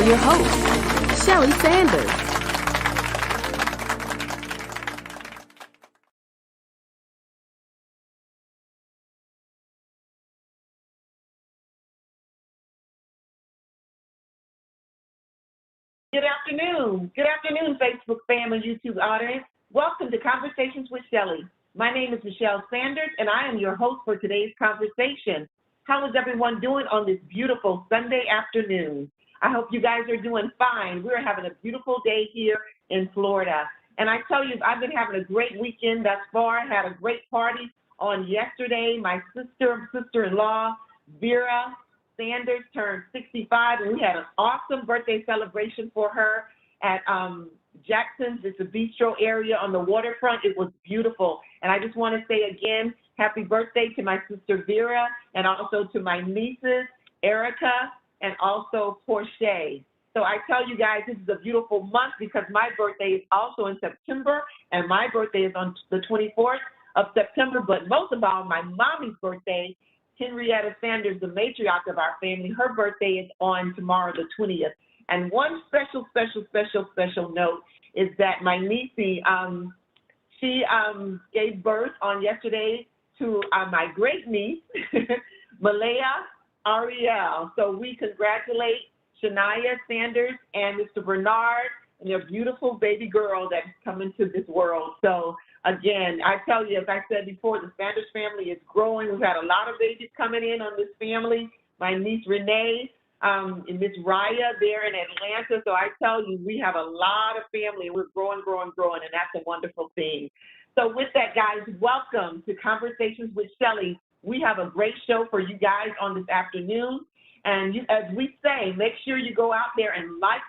your host, Shelly Sanders. Good afternoon. Good afternoon, Facebook fam and YouTube audience. Welcome to Conversations with Shelly. My name is Michelle Sanders, and I am your host for today's conversation. How is everyone doing on this beautiful Sunday afternoon? I hope you guys are doing fine. We're having a beautiful day here in Florida. And I tell you, I've been having a great weekend thus far. I had a great party on yesterday. My sister-in-law, Vera Sanders, turned 65, and we had an awesome birthday celebration for her at Jackson's. It's a bistro area on the waterfront. It was beautiful. And I just want to say again, happy birthday to my sister Vera, and also to my nieces, Erica, and also Portia. So I tell you guys, this is a beautiful month because my birthday is also in September, and my birthday is on the 24th of September. But most of all, my mommy's birthday, Henrietta Sanders, the matriarch of our family, her birthday is on tomorrow, the 20th. And one special note is that my niecey, she gave birth on yesterday to my great niece, Malaya Ariel. So we congratulate Shania Sanders and Mr. Bernard and their beautiful baby girl that's coming to this world. So again, I tell you, as I said before, the Sanders family is growing. We've had a lot of babies coming in on this family. My niece Renee and Miss Raya there in Atlanta. So I tell you, we have a lot of family, and we're growing, and that's a wonderful thing. So with that, guys, welcome to Conversations with Shelly. We have a great show for you guys on this afternoon. And as we say, make sure you go out there and like,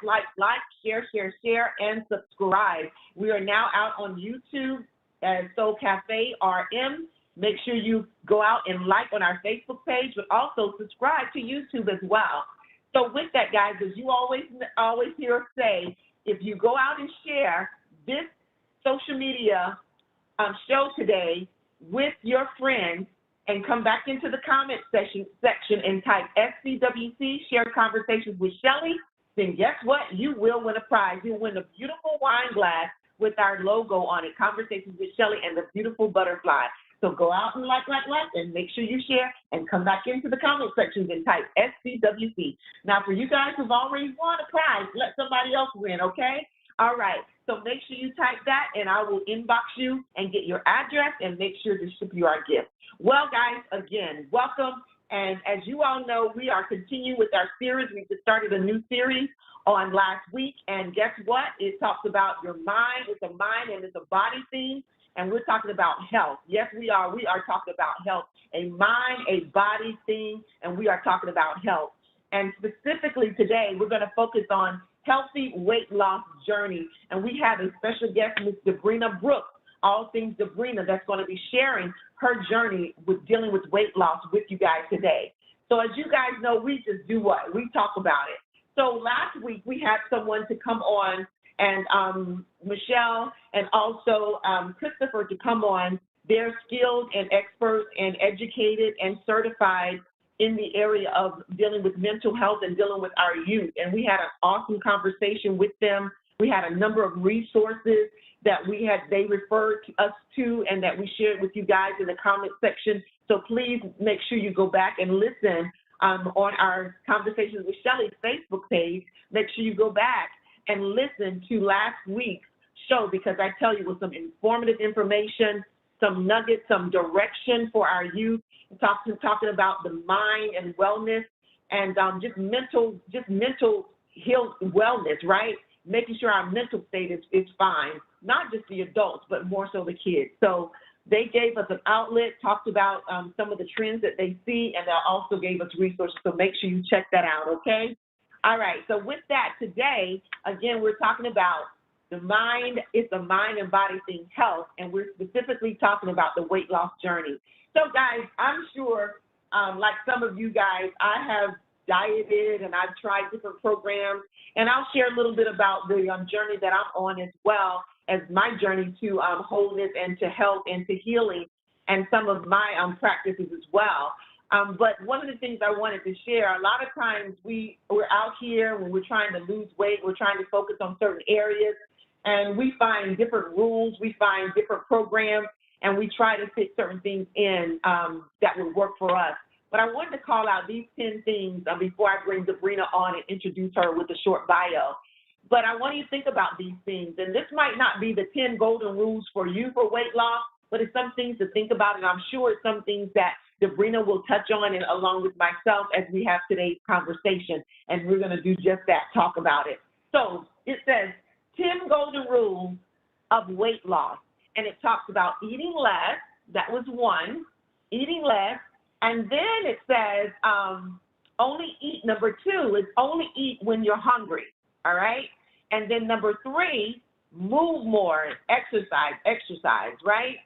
share, and subscribe. We are now out on YouTube at Soul Cafe RM. Make sure you go out and like on our Facebook page, but also subscribe to YouTube as well. So with that, guys, as you always hear us say, if you go out and share this social media show today with your friends and come back into the comment section and type SCWC, Share Conversations with Shelly, then guess what? You will win a prize. You'll win a beautiful wine glass with our logo on it, Conversations with Shelly, and the beautiful butterfly. So go out and like, and make sure you share and come back into the comment sections and type SCWC. Now, for you guys who've already won a prize, let somebody else win, okay? All right, so make sure you type that, and I will inbox you and get your address and make sure to ship you our gift. Well, guys, again, welcome. And as you all know, we are continuing with our series. We just started a new series on last week, and guess what? It talks about your mind. It's a mind and it's a body theme. And we're talking about health. Yes, we are. We are talking about health, a mind, a body thing, and we are talking about health. And specifically today, we're going to focus on healthy weight loss journey. And we have a special guest, Ms. Debrina Brooks, all things Debrina, that's going to be sharing her journey with dealing with weight loss with you guys today. So as you guys know, we just do what? We talk about it. So last week, we had someone to come on, and Michelle and also Christopher to come on. They're skilled and experts and educated and certified in the area of dealing with mental health and dealing with our youth. And we had an awesome conversation with them. We had a number of resources that they referred us to and that we shared with you guys in the comment section. So please make sure you go back and listen on our Conversations with Shelly Facebook page. Make sure you go back and listen to last week's show, because I tell you, with some informative information, some nuggets, some direction for our youth, talking about the mind and wellness, and just mental wellness, right? Making sure our mental state is fine, not just the adults, but more so the kids. So they gave us an outlet, talked about some of the trends that they see, and they also gave us resources. So make sure you check that out, okay? All right, so with that, today, again, we're talking about the mind. It's a mind and body thing, health, and we're specifically talking about the weight loss journey. So, guys, I'm sure, like some of you guys, I have dieted and I've tried different programs, and I'll share a little bit about the journey that I'm on, as well as my journey to wholeness and to health and to healing, and some of my practices as well. But one of the things I wanted to share, a lot of times we're out here when we're trying to lose weight, we're trying to focus on certain areas, and we find different rules, we find different programs, and we try to fit certain things in that would work for us. But I wanted to call out these 10 things before I bring Sabrina on and introduce her with a short bio. But I want you to think about these things, and this might not be the 10 golden rules for you for weight loss, but it's some things to think about, and I'm sure it's some things that Sabrina will touch on, and along with myself as we have today's conversation, and we're going to do just that, talk about it. So it says 10 golden rules of weight loss, and it talks about eating less. That was one, eating less, and then it says only eat. Number 2 is only eat when you're hungry. All right, and then number 3, move more, exercise, right?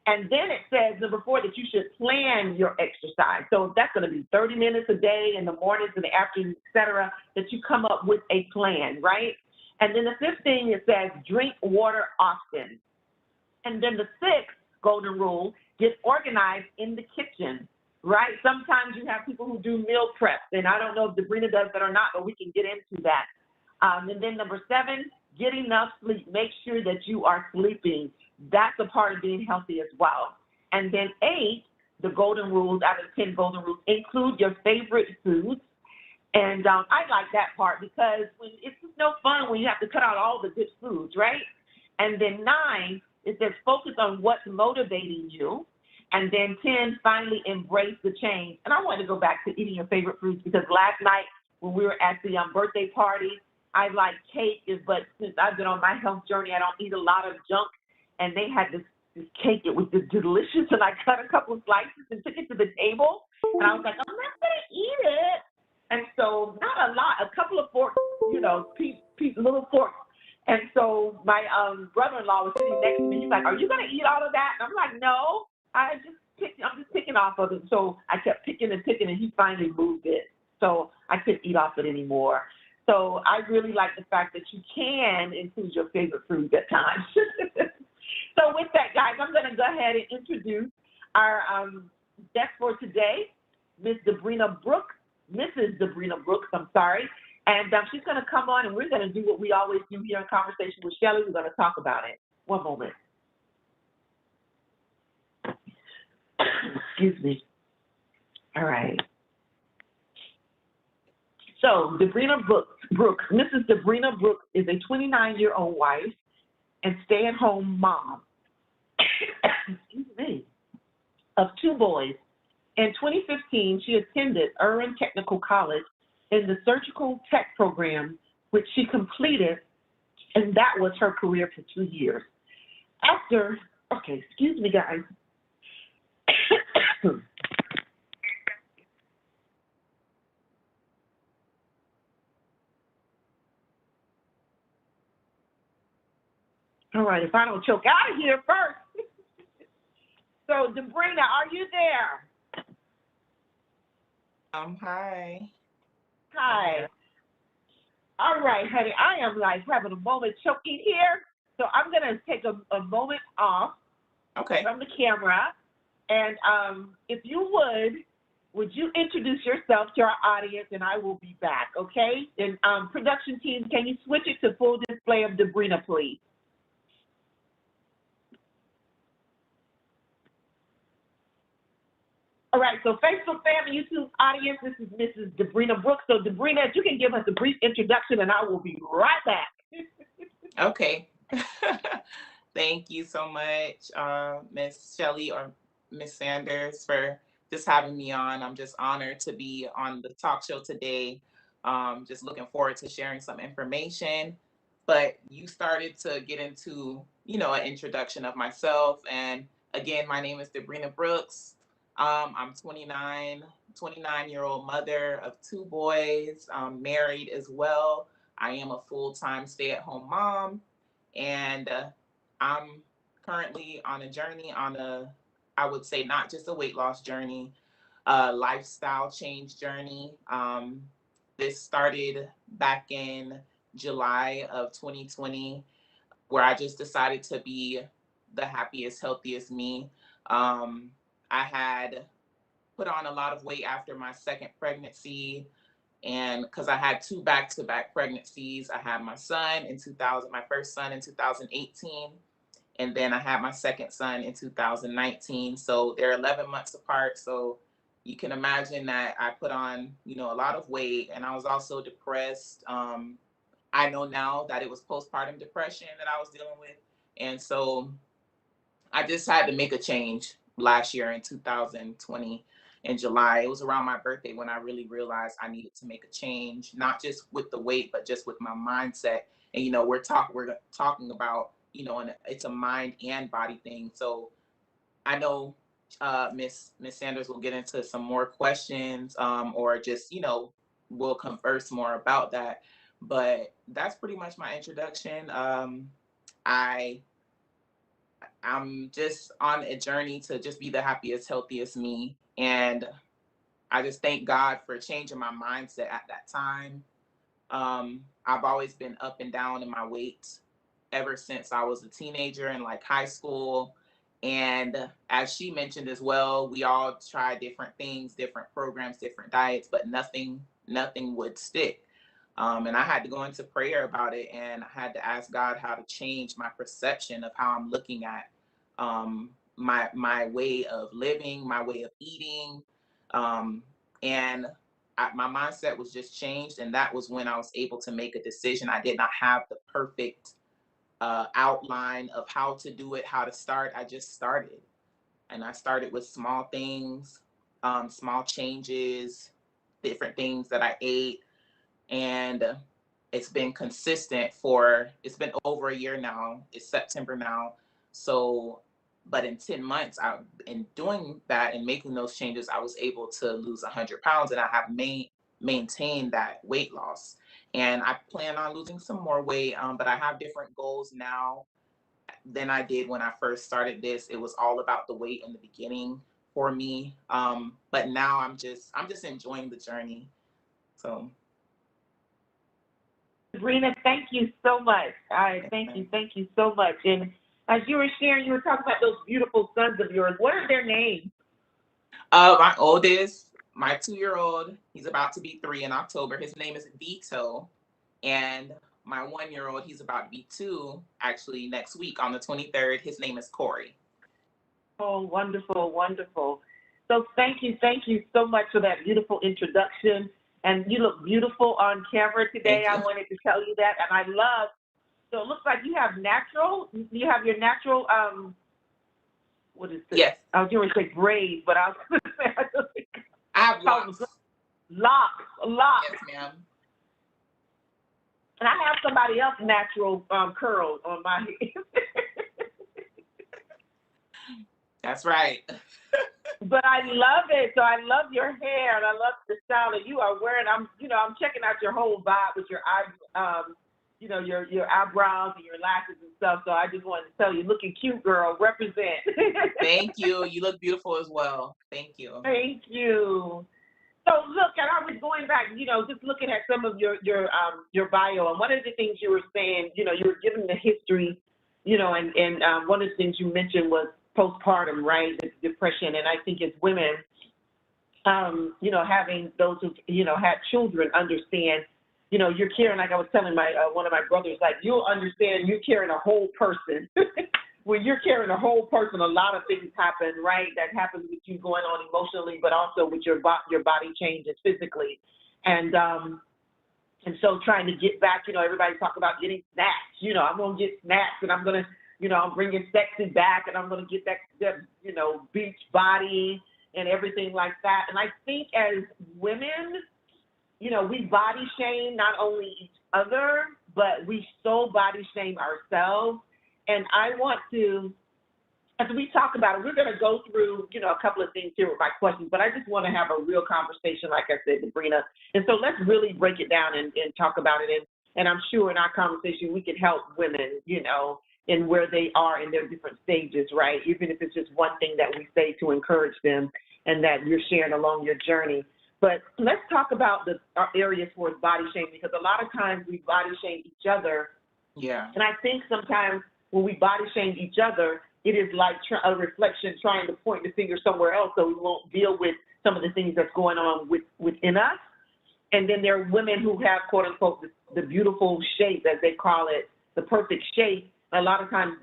And then it says, number 4, that you should plan your exercise. So if that's going to be 30 minutes a day in the mornings and the afternoons, et cetera, that you come up with a plan, right? And then the 5th thing, it says, drink water often. And then the 6th golden rule, get organized in the kitchen, right? Sometimes you have people who do meal prep, and I don't know if Sabrina does that or not, but we can get into that. And then number 7, get enough sleep. Make sure that you are sleeping. That's a part of being healthy as well. And then 8, the golden rules, out of 10 golden rules, include your favorite foods. And I like that part because it's just no fun when you have to cut out all the good foods, right? And then 9, it says focus on what's motivating you. And then 10, finally embrace the change. And I want to go back to eating your favorite foods because last night when we were at the birthday party, I like cake, but since I've been on my health journey, I don't eat a lot of junk. And they had this cake. It was just delicious, and I cut a couple of slices and took it to the table. And I was like, I'm not going to eat it. And so not a lot, a couple of forks, little forks. And so my brother-in-law was sitting next to me. He's like, are you going to eat all of that? And I'm like, no, I'm just picking off of it. So I kept picking, and he finally moved it. So I couldn't eat off it anymore. So I really like the fact that you can include your favorite foods at times. So with that, guys, I'm going to go ahead and introduce our guest for today, Mrs. Sabrina Brooks, I'm sorry. And she's going to come on, and we're going to do what we always do here in Conversation with Shelly. We're going to talk about it. One moment. Excuse me. All right. So Sabrina Brooks, Mrs. Sabrina Brooks is a 29-year-old wife and stay-at-home mom, excuse me, of 2 boys. In 2015, she attended Irwin Technical College in the surgical tech program, which she completed, and that was her career for 2 years. Excuse me, guys. All right, if I don't choke out of here first. So, Sabrina, are you there? Hi. Hi. All right, honey, I am like having a moment choking here. So I'm going to take a moment off from the camera. And if you would you introduce yourself to our audience, and I will be back, okay? And production team, can you switch it to full display of Sabrina, please? All right, so Facebook family, YouTube audience, this is Mrs. Sabrina Brooks. So Sabrina, if you can give us a brief introduction, and I will be right back. Okay. Thank you so much, Miss Shelley or Miss Sanders, for just having me on. I'm just honored to be on the talk show today. Just looking forward to sharing some information. But you started to get into, an introduction of myself. And again, my name is Sabrina Brooks. I'm 29-year-old mother of 2 boys, married as well. I am a full-time stay-at-home mom, and I'm currently on a journey I would say not just a weight loss journey, a lifestyle change journey. This started back in July of 2020, where I just decided to be the happiest, healthiest me. I had put on a lot of weight after my second pregnancy. And because I had two back-to-back pregnancies, I had my son in 2000, my first son in 2018, and then I had my second son in 2019. So they're 11 months apart. So you can imagine that I put on, a lot of weight, and I was also depressed. I know now that it was postpartum depression that I was dealing with. And so I just had to make a change last year in 2020 in July. It was around my birthday when I really realized I needed to make a change, not just with the weight, but just with my mindset. And we're talking about, and it's a mind and body thing. So I know Miss Sanders will get into some more questions, or just we'll converse more about that. But that's pretty much my introduction. I'm just on a journey to just be the happiest, healthiest me. And I just thank God for changing my mindset at that time. I've always been up and down in my weight ever since I was a teenager in like high school. And as she mentioned as well, we all tried different things, different programs, different diets, but nothing would stick. And I had to go into prayer about it, and I had to ask God how to change my perception of how I'm looking at my way of living, my way of eating, and my mindset was just changed. And that was when I was able to make a decision. I did not have the perfect outline of how to do it, how to start. I just started, and I started with small things, small changes, different things that I ate. And it's been consistent it's been over a year now. It's September now. So, but in 10 months, in doing that and making those changes, I was able to lose 100 pounds, and I have maintained that weight loss. And I plan on losing some more weight, but I have different goals now than I did when I first started this. It was all about the weight in the beginning for me. But now I'm just enjoying the journey. So. Sabrina, thank you so much. Thank you so much. And as you were sharing, you were talking about those beautiful sons of yours. What are their names? My oldest, my 2-year-old, he's about to be 3 in October. His name is Vito. And my 1-year-old, he's about to be 2, actually next week on the 23rd. His name is Corey. Oh, wonderful, wonderful. So thank you so much for that beautiful introduction. And you look beautiful on camera today. I wanted to tell you that. And I love, so it looks like you have your natural, what is this? Yes. I was going to say braids, but I was going to say, I have locks. Locks. Yes, ma'am. And I have somebody else natural curls on my head. That's right. But I love it. So I love your hair, and I love the style that you are wearing. I'm checking out your whole vibe with your your eyebrows and your lashes and stuff. So I just wanted to tell you, looking cute, girl. Represent. Thank you. You look beautiful as well. Thank you. Thank you. So look, and I was going back, just looking at some of your bio, and one of the things you were saying, you were giving the history, and one of the things you mentioned was postpartum, right? The depression. And I think as women, having those who, had children understand, you're carrying, like I was telling one of my brothers, like, you'll understand you're carrying a whole person. When you're carrying a whole person, a lot of things happen, right? That happens with you going on emotionally, but also with your body changes physically. And so trying to get back, everybody talk about getting snacks. I'm going to get snacks, and I'm going to, I'm bringing sexy back, and I'm going to get that beach body and everything like that. And I think as women, we body shame not only each other, but we so body shame ourselves. And I want to, as we talk about it, we're going to go through, a couple of things here with my questions, but I just want to have a real conversation, like I said, Sabrina. And so let's really break it down and talk about it. And I'm sure in our conversation, we can help women, in where they are in their different stages, right? Even if it's just one thing that we say to encourage them and that you're sharing along your journey. But let's talk about the areas towards body shaming, because a lot of times we body shame each other. Yeah. And I think sometimes when we body shame each other, it is like a reflection trying to point the finger somewhere else so we won't deal with some of the things that's going on within us. And then there are women who have, quote unquote, the beautiful shape, as they call it, the perfect shape. A lot of times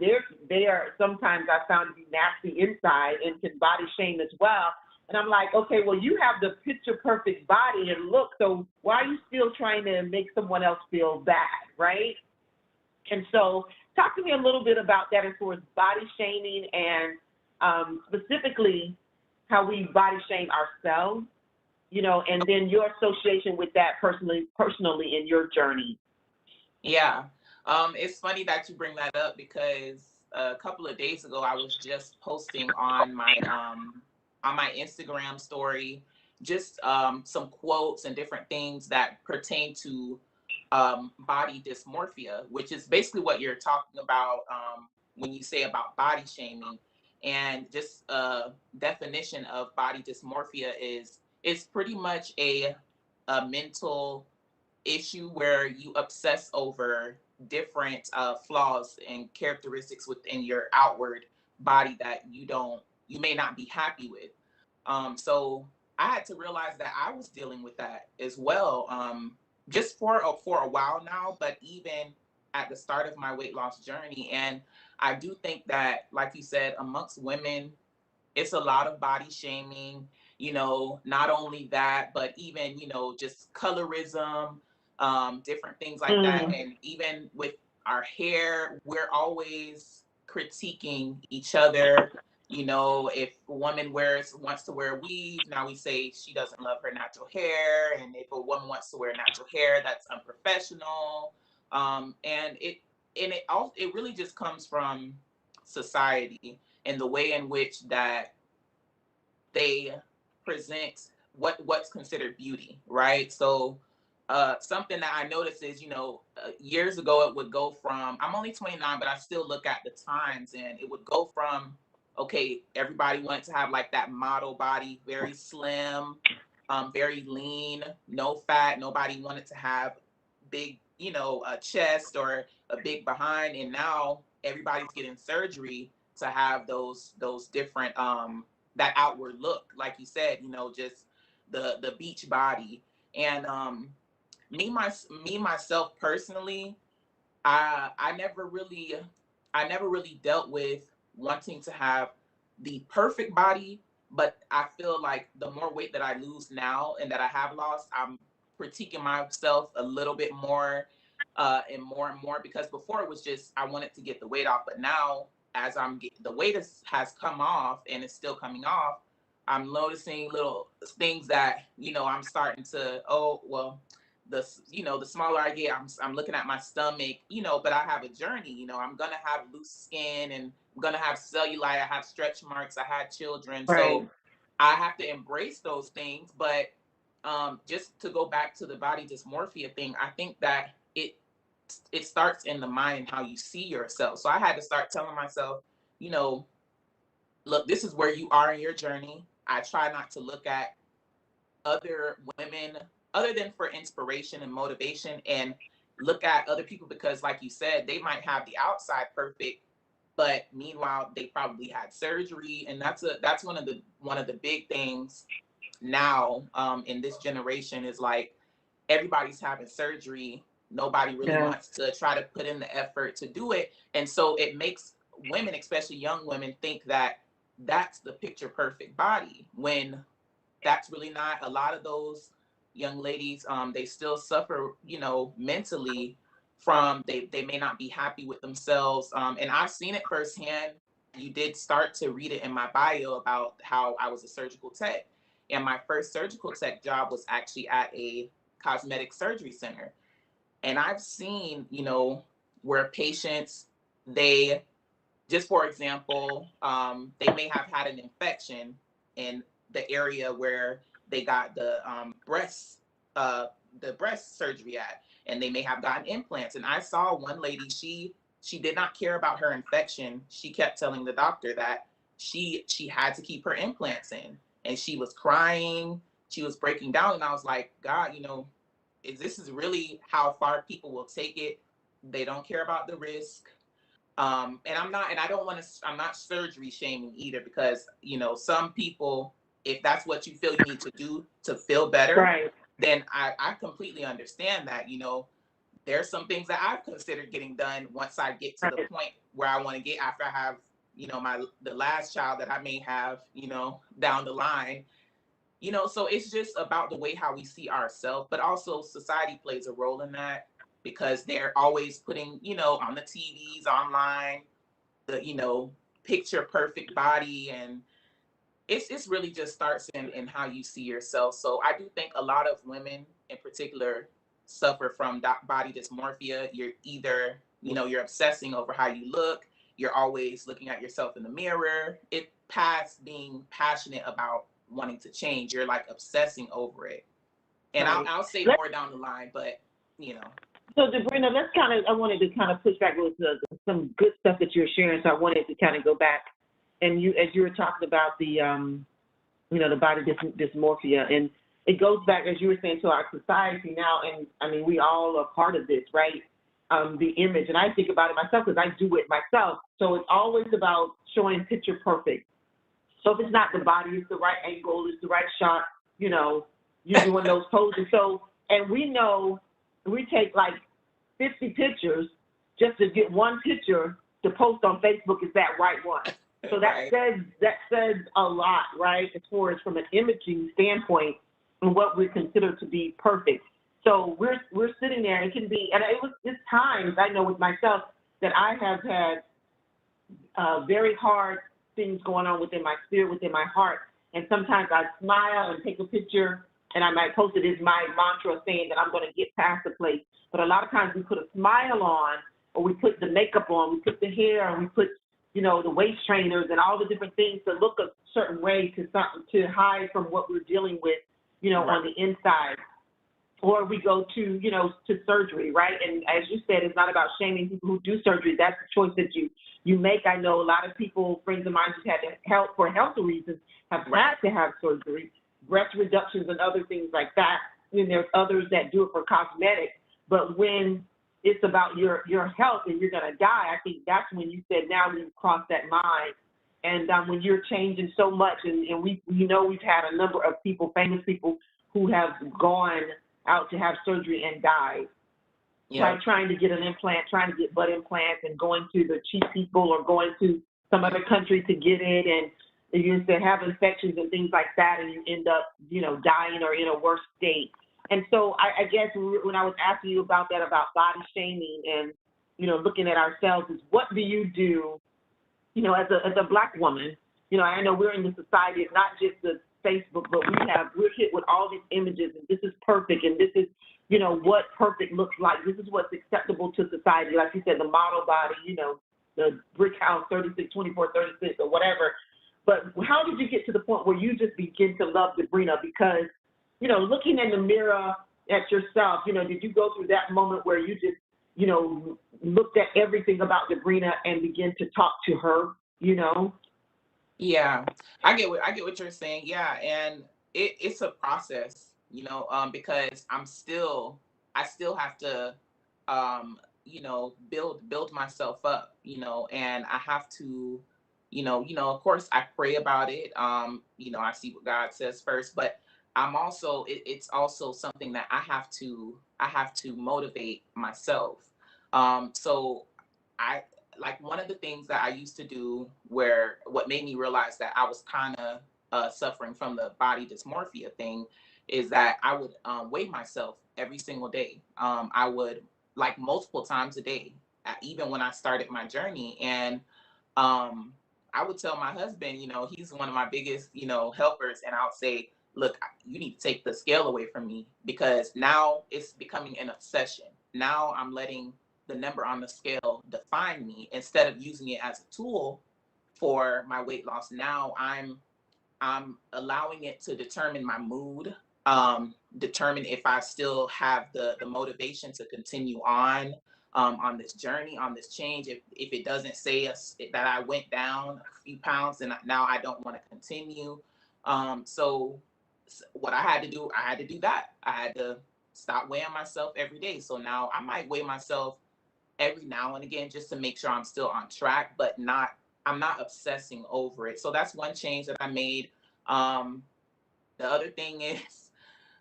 they are sometimes I found to be nasty inside and can body shame as well. And I'm like, okay, well, you have the picture perfect body and look, so why are you still trying to make someone else feel bad, right? And so talk to me a little bit about that as far as body shaming and specifically how we body shame ourselves, you know, and then your association with that personally in your journey. Yeah. It's funny that you bring that up because a couple of days ago I was just posting on my Instagram story just some quotes and different things that pertain to body dysmorphia, which is basically what you're talking about when you say about body shaming. And just a definition of body dysmorphia is it's pretty much a mental issue where you obsess over different flaws and characteristics within your outward body that you may not be happy with. So I had to realize that I was dealing with that as well, just for a while now, but even at the start of my weight loss journey. And I do think that, like you said, amongst women, it's a lot of body shaming, not only that, but even, just colorism, different things like that. And even with our hair, we're always critiquing each other. If a woman wants to wear weave, now we say she doesn't love her natural hair. And if a woman wants to wear natural hair, that's unprofessional. And it really just comes from society and the way in which that they present what's considered beauty, right? So something that I noticed is, years ago it would go from, I'm only 29, but I still look at the times, and it would go from, okay, everybody wanted to have like that model body, very slim, very lean, no fat. Nobody wanted to have big, a chest or a big behind. And now everybody's getting surgery to have those different that outward look, like you said, just the beach body. And me myself personally, I never really dealt with wanting to have the perfect body, but I feel like the more weight that I lose now and that I have lost, I'm critiquing myself a little bit more and more, because before it was just I wanted to get the weight off, but now as the weight has come off and it's still coming off, I'm noticing little things that I'm starting to, oh well, the smaller I get, I'm looking at my stomach, but I have a journey. I'm gonna have loose skin, and I'm gonna have cellulite, I have stretch marks, I had children, so Right. I have to embrace those things. But just to go back to the body dysmorphia thing, I think that it starts in the mind and how you see yourself. So I had to start telling myself, you know, look, this is where you are in your journey. I try not to look at other women other than for inspiration and motivation, and look at other people because, like you said, they might have the outside perfect, but meanwhile they probably had surgery. And that's one of the big things now in this generation is like everybody's having surgery. Nobody really Yeah. wants to try to put in the effort to do it. And so it makes women, especially young women, think that that's the picture perfect body, when that's really not. A lot of those young ladies, they still suffer, mentally from they may not be happy with themselves. And I've seen it firsthand. You did start to read it in my bio about how I was a surgical tech. And my first surgical tech job was actually at a cosmetic surgery center. And I've seen, where patients, they just for example, they may have had an infection in the area where they got uh, the breast surgery at, and they may have gotten implants. And I saw one lady, she did not care about her infection. She kept telling the doctor that she had to keep her implants in, and she was crying, she was breaking down, and I was like, God, this is really how far people will take it. They don't care about the risk. And I don't want to, I'm not surgery shaming either, because, you know, some people, if that's what you feel you need to do to feel better, Right. then I completely understand that. You know, there's some things that I've considered getting done once I get to the Right. point where I want to get after I have, you know, the last child that I may have, you know, down the line. You know, so it's just about the way how we see ourselves, but also society plays a role in that, because they're always putting, you know, on the TVs, online, the, you know, picture perfect body. And it's really just starts in how you see yourself. So I do think a lot of women in particular suffer from body dysmorphia. You're either, you know, you're obsessing over how you look, you're always looking at yourself in the mirror. It past being passionate about wanting to change, you're like obsessing over it. And Right. I'll say Let's, more down the line, but you know. so, Sabrina, let's kind of, I wanted to kind of push back with some good stuff that you're sharing. So I wanted to kind of go back, and you, as you were talking about the, you know, the body dysmorphia, and it goes back, as you were saying, to our society now. And I mean, we all are part of this, right? The image, and I think about it myself because I do it myself. So it's always about showing picture perfect. So if it's not the body, it's the right angle, it's the right shot, you know, you're doing those poses. So, and we know we take like 50 pictures just to get one picture to post on Facebook is that right one. So Right. that says a lot, right? As far as from an imaging standpoint and what we consider to be perfect. So we're sitting there, and it can be, and it's times I know with myself that I have had very hard things going on within my spirit, within my heart. And sometimes I smile and take a picture, and I might post it as my mantra saying that I'm going to get past the place. But a lot of times we put a smile on, or we put the makeup on, we put the hair, and we put, you know, the waist trainers and all the different things to look a certain way to hide from what we're dealing with, you know, Right. on the inside. Or we go to, you know, to surgery, right? And as you said, it's not about shaming people who do surgery. That's the choice that you make. I know a lot of people, friends of mine, who've had to help for health reasons, have had to have surgery, breast reductions and other things like that. And there's others that do it for cosmetic. But when it's about your health and you're going to die, I think that's when you said, now we've crossed that line. And when you're changing so much, and we know we've had a number of people, famous people, who have gone out to have surgery and died. Yeah. Like trying to get an implant, trying to get butt implants, and going to the cheap people or going to some other country to get it, and you used to have infections and things like that, and you end up, you know, dying or in a worse state. And so I guess when I was asking you about that, about body shaming and, you know, looking at ourselves, is what do you do, you know, as a Black woman? You know, I know we're in the society, it's not just the Facebook, but we're hit with all these images, and this is perfect, and this is, you know, what perfect looks like. This is what's acceptable to society. Like you said, the model body, you know, the brick house, 36, 24, 36, or whatever. But how did you get to the point where you just begin to love Sabrina? Because, you know, looking in the mirror at yourself, you know, did you go through that moment where you just, you know, looked at everything about Sabrina and begin to talk to her, you know? Yeah, I get what you're saying. Yeah, and it's a process, you know, because I still have to, you know, build myself up, you know, and I have to, of course, I pray about it. You know, I see what God says first, but I'm also, it's also something that I have to motivate myself. So I like one of the things that I used to do, where what made me realize that I was kind of suffering from the body dysmorphia thing, is that I would weigh myself every single day. I would, like, multiple times a day, even when I started my journey. And um, I would tell my husband, you know, he's one of my biggest, you know, helpers, and I'll say, look, you need to take the scale away from me, because now it's becoming an obsession. Now I'm letting the number on the scale define me, instead of using it as a tool for my weight loss. Now I'm allowing it to determine my mood, determine if I still have the motivation to continue on this journey, on this change. If it doesn't say that I went down a few pounds, and now I don't want to continue. So what I had to do, I had to do that. I had to stop weighing myself every day. So now I might weigh myself every now and again just to make sure I'm still on track, but I'm not obsessing over it. So that's one change that I made. The other thing is,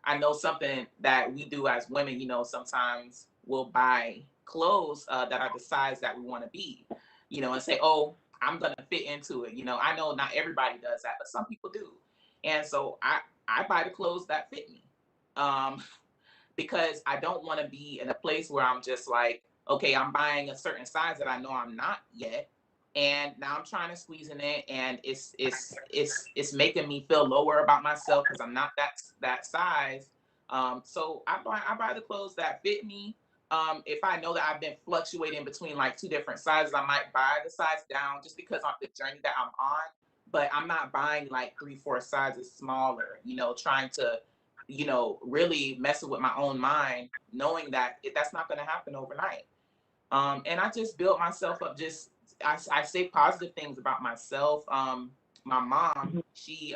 I know something that we do as women, you know, sometimes we'll buy clothes that are the size that we want to be, you know, and say, oh, I'm going to fit into it. You know, I know not everybody does that, but some people do. And so I buy the clothes that fit me. Um, because I don't want to be in a place where I'm just like, okay, I'm buying a certain size that I know I'm not yet, and now I'm trying to squeeze in it, and it's making me feel lower about myself because I'm not that size. So I buy the clothes that fit me. If I know that I've been fluctuating between like two different sizes, I might buy the size down just because of the journey that I'm on. But I'm not buying like 3-4 sizes smaller, you know, trying to, you know, really messing with my own mind, knowing that that's not going to happen overnight. And I just built myself up. I say positive things about myself. My mom, she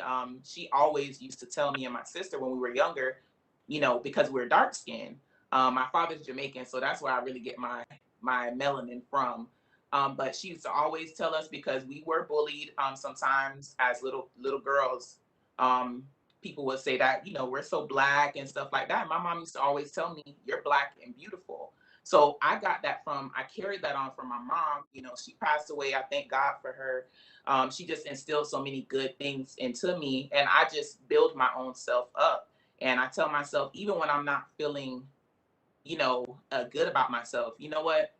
always used to tell me and my sister when we were younger, you know, because we're dark skinned. My father's Jamaican, so that's where I really get my melanin from. But she used to always tell us, because we were bullied sometimes as little girls. People would say that, you know, we're so black and stuff like that. My mom used to always tell me, you're black and beautiful. So I carried that on from my mom. You know, she passed away. I thank God for her. She just instilled so many good things into me, and I just build my own self up. And I tell myself, even when I'm not feeling, you know, good about myself, you know what?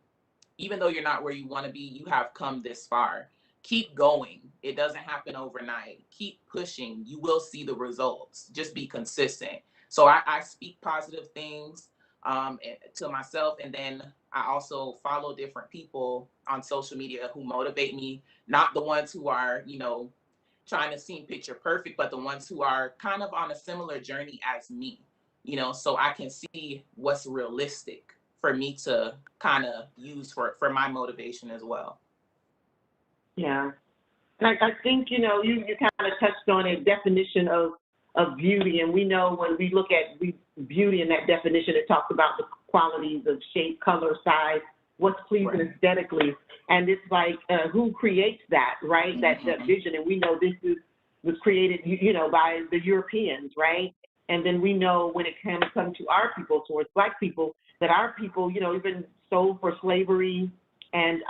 Even though you're not where you want to be, you have come this far. Keep going. It doesn't happen overnight. Keep pushing. You will see the results. Just be consistent. So I speak positive things to myself, and then I also follow different people on social media who motivate me. Not the ones who are, you know, trying to seem picture perfect, but the ones who are kind of on a similar journey as me, you know, so I can see what's realistic for me to kind of use for my motivation as well. Yeah. And I think, you know, you kind of touched on a definition of beauty. And we know when we look at beauty in that definition, it talks about the qualities of shape, color, size, what's pleasing aesthetically. And it's like, who creates that, right? That vision. And we know this was created, you know, by the Europeans, right? And then we know when it comes to our people, towards Black people, that our people, you know, even sold for slavery and,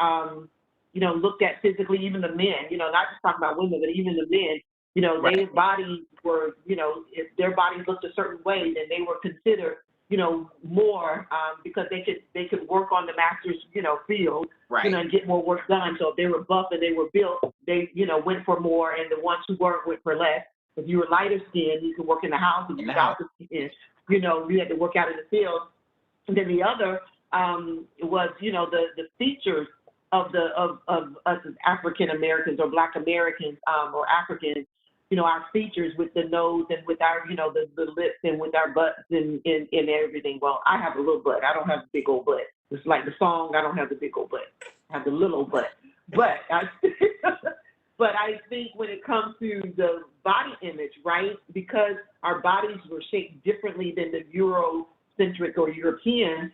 you know, looked at physically, even the men, you know, not just talking about women, but even the men, you know, their bodies were, you know, if their bodies looked a certain way, then they were considered, you know, more because they could work on the master's, you know, field, you know, and get more work done. So if they were buff and they were built, they, you know, went for more, and the ones who weren't went for less. If you were lighter skinned, you could work in the house. If you were darker skinned, you know, you had to work out in the field. And then the other was, you know, the features of us as African Americans or Black Americans or Africans, you know, our features with the nose and with our, you know, the lips and with our butts and everything. Well, I have a little butt. I don't have a big old butt. It's like the song, I don't have the big old butt. I have the little butt. But but I think when it comes to the body image, right, because our bodies were shaped differently than the Eurocentric or European,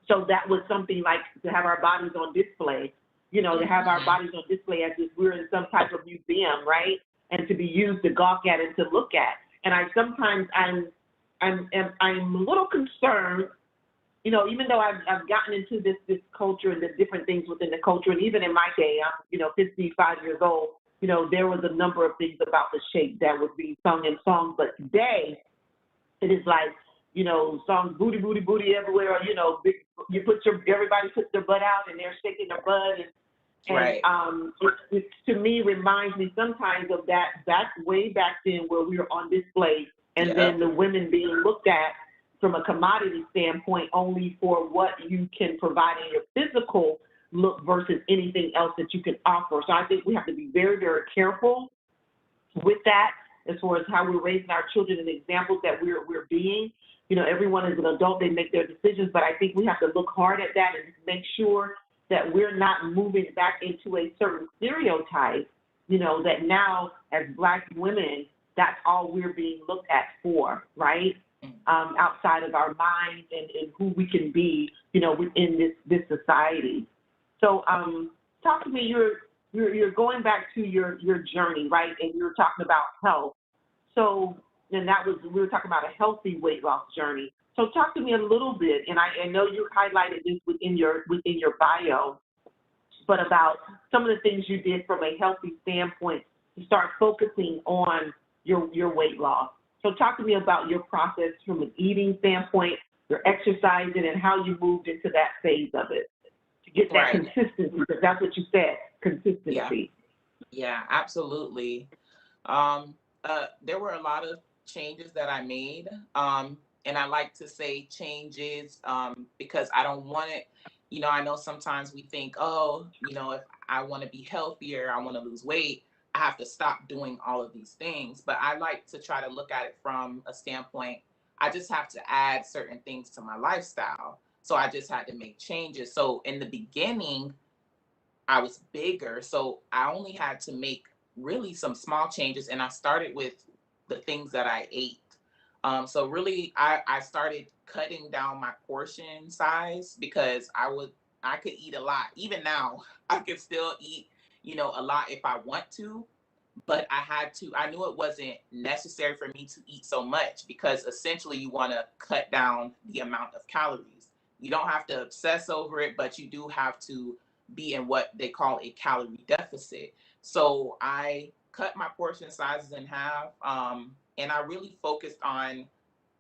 so that was something like to have our bodies on display, you know, to have our bodies on display as if we're in some type of museum, right? And to be used to gawk at and to look at. And I'm a little concerned, you know, even though I've gotten into this culture and the different things within the culture, and even in my day, I'm, you know, 55 years old, you know, there was a number of things about the shape that would be sung in songs. But today, it is like, you know, songs, booty, booty, booty everywhere, you know, everybody puts their butt out and they're shaking their butt. And it to me reminds me sometimes of that way back then where we were on display, and then the women being looked at from a commodity standpoint only for what you can provide in your physical look versus anything else that you can offer. So I think we have to be very, very careful with that as far as how we're raising our children and the examples that we're being. You know, everyone is an adult, they make their decisions, but I think we have to look hard at that and make sure that we're not moving back into a certain stereotype, you know, that now as Black women, that's all we're being looked at for, right? outside of our minds and who we can be, you know, within this society. So talk to me, you're going back to your journey, right? And you were talking about health. So, and that was, we were talking about a healthy weight loss journey. So talk to me a little bit, and I know you highlighted this within your bio, but about some of the things you did from a healthy standpoint to start focusing on your weight loss. So talk to me about your process from an eating standpoint, your exercising, and how you moved into that phase of it to get that consistency, because that's what you said, consistency. Yeah, absolutely. There were a lot of changes that I made. And I like to say changes because I don't want it. You know, I know sometimes we think, oh, you know, if I want to be healthier, I want to lose weight, I have to stop doing all of these things. But I like to try to look at it from a standpoint, I just have to add certain things to my lifestyle. So I just had to make changes. So in the beginning, I was bigger, so I only had to make really some small changes, and I started with the things that I ate. So really, I started cutting down my portion size because I could eat a lot. Even now, I could still eat, you know, a lot if I want to, but I knew it wasn't necessary for me to eat so much because essentially you want to cut down the amount of calories. You don't have to obsess over it, but you do have to be in what they call a calorie deficit. So I cut my portion sizes in half, and I really focused on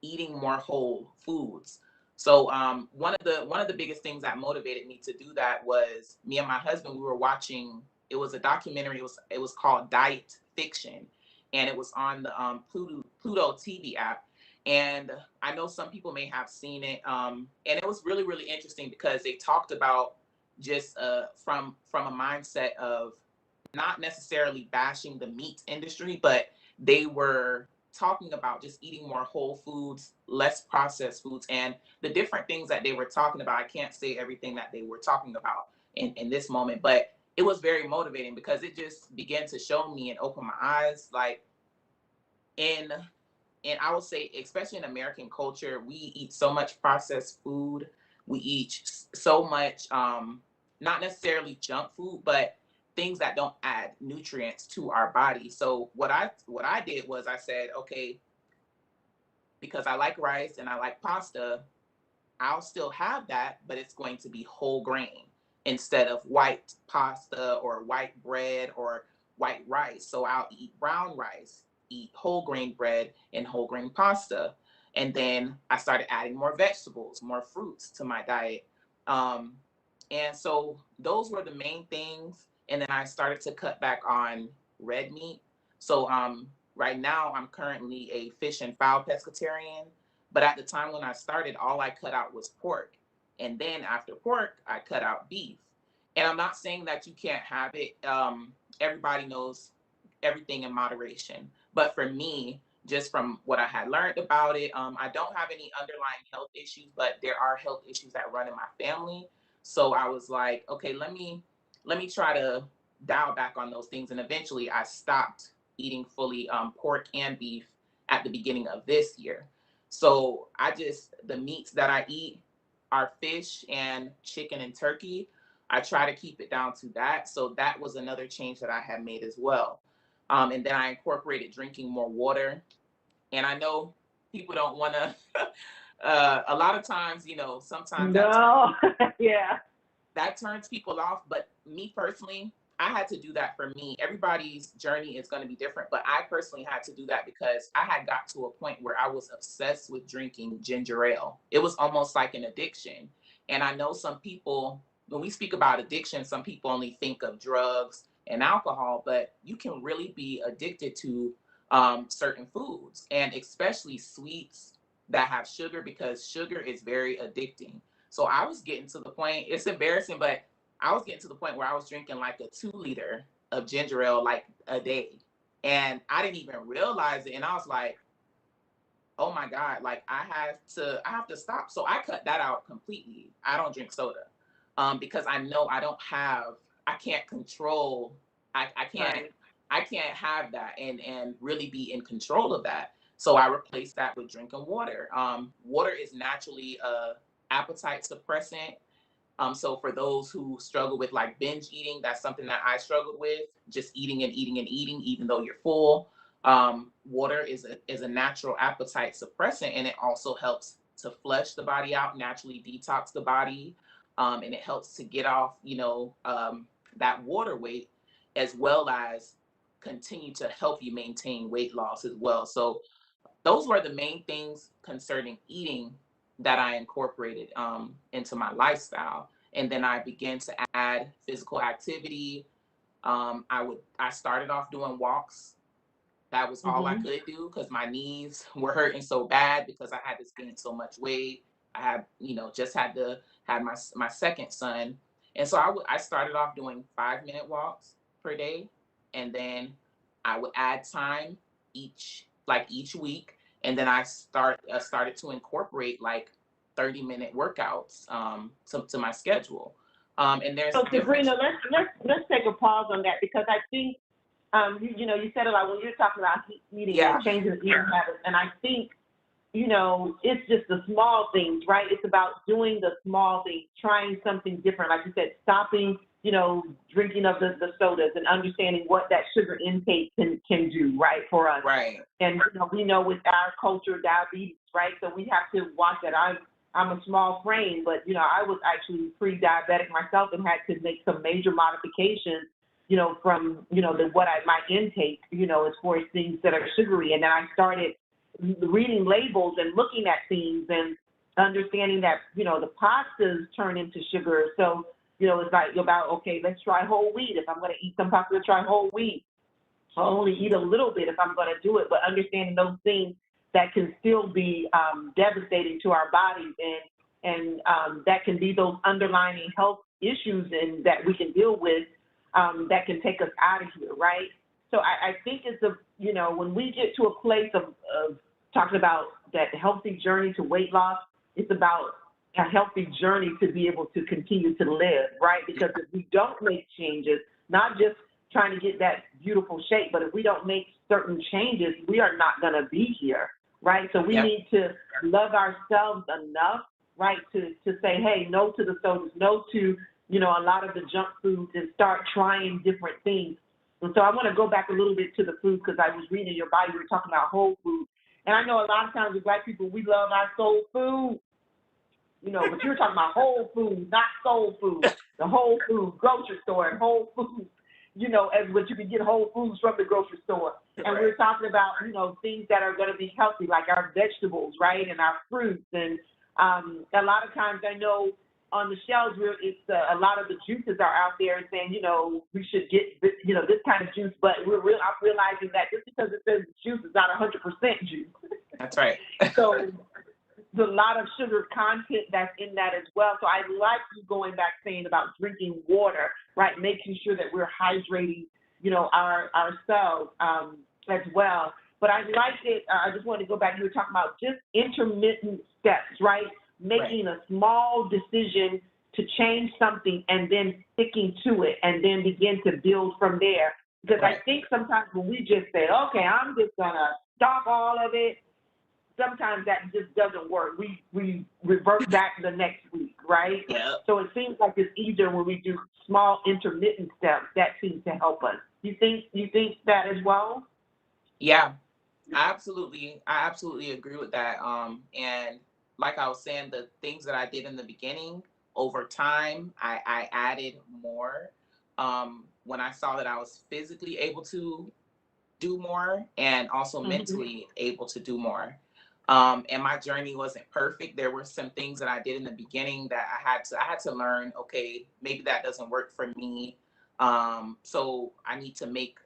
eating more whole foods. So one of the biggest things that motivated me to do that was me and my husband. We were watching. It was a documentary. It was called Diet Fiction, and it was on the Pluto TV app. And I know some people may have seen it, and it was really interesting because they talked about just from a mindset of not necessarily bashing the meat industry, but they were talking about just eating more whole foods, less processed foods, and the different things that they were talking about. I can't say everything that they were talking about in this moment, but it was very motivating because it just began to show me and open my eyes. Like in and I would say, especially in American culture, we eat so much processed food. We eat so much, not necessarily junk food, but things that don't add nutrients to our body. So what I did was I said, okay, because I like rice and I like pasta, I'll still have that, but it's going to be whole grain instead of white pasta or white bread or white rice. So I'll eat brown rice, eat whole grain bread and whole grain pasta. And then I started adding more vegetables, more fruits to my diet. Um, and so those were the main things. And then I started to cut back on red meat. So right now I'm currently a fish and fowl pescatarian. But at the time when I started, all I cut out was pork. And then after pork, I cut out beef. And I'm not saying that you can't have it. Everybody knows everything in moderation. But for me, just from what I had learned about it, I don't have any underlying health issues, but there are health issues that run in my family. So I was like, okay, let me try to dial back on those things. And eventually I stopped eating fully pork and beef at the beginning of this year. So the meats that I eat are fish and chicken and turkey. I try to keep it down to that. So that was another change that I had made as well. And then I incorporated drinking more water. And I know people don't want to, a lot of times, you know, sometimes No, yeah. that turns people off. But me personally, I had to do that for me. Everybody's journey is going to be different, but I personally had to do that because I had got to a point where I was obsessed with drinking ginger ale. It was almost like an addiction. And I know some people, when we speak about addiction, some people only think of drugs and alcohol, but you can really be addicted to certain foods, and especially sweets that have sugar, because sugar is very addicting. So I was getting to the point, it's embarrassing, but I was getting to the point where I was drinking like a 2 liter of ginger ale like a day. And I didn't even realize it. And I was like, oh my God, like I have to stop. So I cut that out completely. I don't drink soda. Because I know I can't control, I can't Right. I can't have that and really be in control of that. So I replaced that with drinking water. Water is naturally a appetite suppressant. So for those who struggle with like binge eating, that's something that I struggled with, just eating and eating and eating, even though you're full. Water is a natural appetite suppressant, and it also helps to flush the body out, naturally detox the body, and it helps to get off, that water weight, as well as continue to help you maintain weight loss as well. So those were the main things concerning eating that I incorporated into my lifestyle. And then I began to add physical activity. I started off doing walks. That was all I could do because my knees were hurting so bad because I had to gain so much weight. I had, just had to have my second son. And so I started off doing 5-minute walks per day. And then I would add time each week. And then I started to incorporate like 30-minute workouts to my schedule. And there's So different. Sabrina, let's take a pause on that, because I think you said a lot when you're talking about eating and changing eating habits, and I think it's just the small things, right? It's about doing the small things, trying something different, like you said, stopping drinking of the sodas and understanding what that sugar intake can do, right, for us. Right. And we know with our culture, diabetes, right? So we have to watch that. I'm a small frame, but I was actually pre-diabetic myself and had to make some major modifications, from my intake, as far as things that are sugary. And then I started reading labels and looking at things and understanding that the pastas turn into sugar. So it's like about, okay, let's try whole wheat. If I'm going to eat some pasta, let's try whole wheat. I'll only eat a little bit if I'm going to do it, but understanding those things that can still be devastating to our bodies, and that can be those underlying health issues and that we can deal with that can take us out of here, right? So I think it's when we get to a place of talking about that healthy journey to weight loss, it's about a healthy journey to be able to continue to live, right? Because if we don't make changes, not just trying to get that beautiful shape, but if we don't make certain changes, we are not going to be here, right? So we need to love ourselves enough, right, to say, hey, no to the sodas, no to, a lot of the junk foods, and start trying different things. And so I want to go back a little bit to the food, because I was reading your bio, you were talking about whole food. And I know a lot of times with Black people, we love our soul food, but you're talking about whole food, not soul food. The whole food, grocery store, and whole food, as what you can get whole foods from the grocery store. And we're talking about, things that are going to be healthy, like our vegetables, right, and our fruits. And a lot of times I know on the shelves, it's a lot of the juices are out there saying, we should get, this kind of juice. But I'm realizing that just because it says juice is not 100% juice. That's right. So there's a lot of sugar content that's in that as well. So I like you going back saying about drinking water, right, making sure that we're hydrating, ourselves as well. But I like it. I just wanted to go back. You were talking about just intermittent steps, right? Making a small decision to change something and then sticking to it and then begin to build from there. Because I think sometimes when we just say, okay, I'm just going to stop all of it, sometimes that just doesn't work. We revert back the next week, right? Yeah. So it seems like it's easier when we do small intermittent steps. That seems to help us. You think that as well? Yeah, I absolutely agree with that. And like I was saying, the things that I did in the beginning, over time, I added more. When I saw that I was physically able to do more and also mentally able to do more. And my journey wasn't perfect. There were some things that I did in the beginning that I had to learn, okay, maybe that doesn't work for me. So I need to make,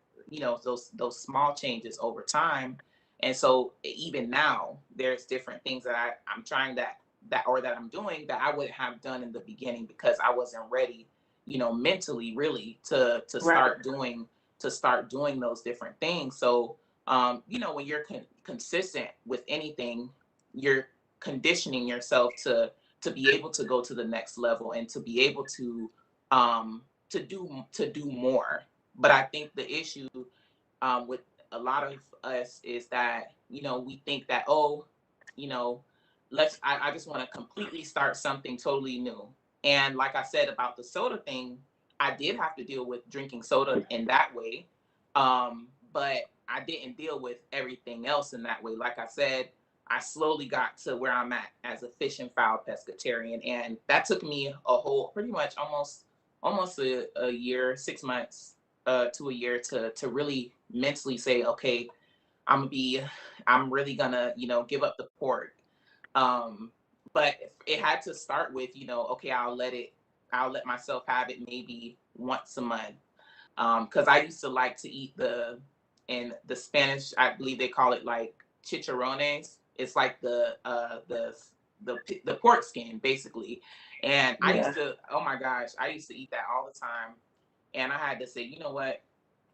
those small changes over time. And so even now, there's different things that I'm trying that I'm doing that I wouldn't have done in the beginning because I wasn't ready, mentally really to start doing those different things. So when you're consistent with anything, you're conditioning yourself to be able to go to the next level and to be able to do more. But I think the issue with a lot of us is that, we think that, oh, you know, I just want to completely start something totally new. And like I said about the soda thing, I did have to deal with drinking soda in that way. But I didn't deal with everything else in that way. Like I said, I slowly got to where I'm at as a fish and fowl pescatarian. And that took me a whole, pretty much almost a year, 6 months to a year to really mentally say, okay, I'm really gonna, give up the pork. Um, but it had to start with, okay, I'll let myself have it maybe once a month. Because I used to like to eat in the Spanish, I believe they call it like chicharrones. It's like the pork skin basically. And I Yeah. used to, oh my gosh, I used to eat that all the time. And I had to say, you know what?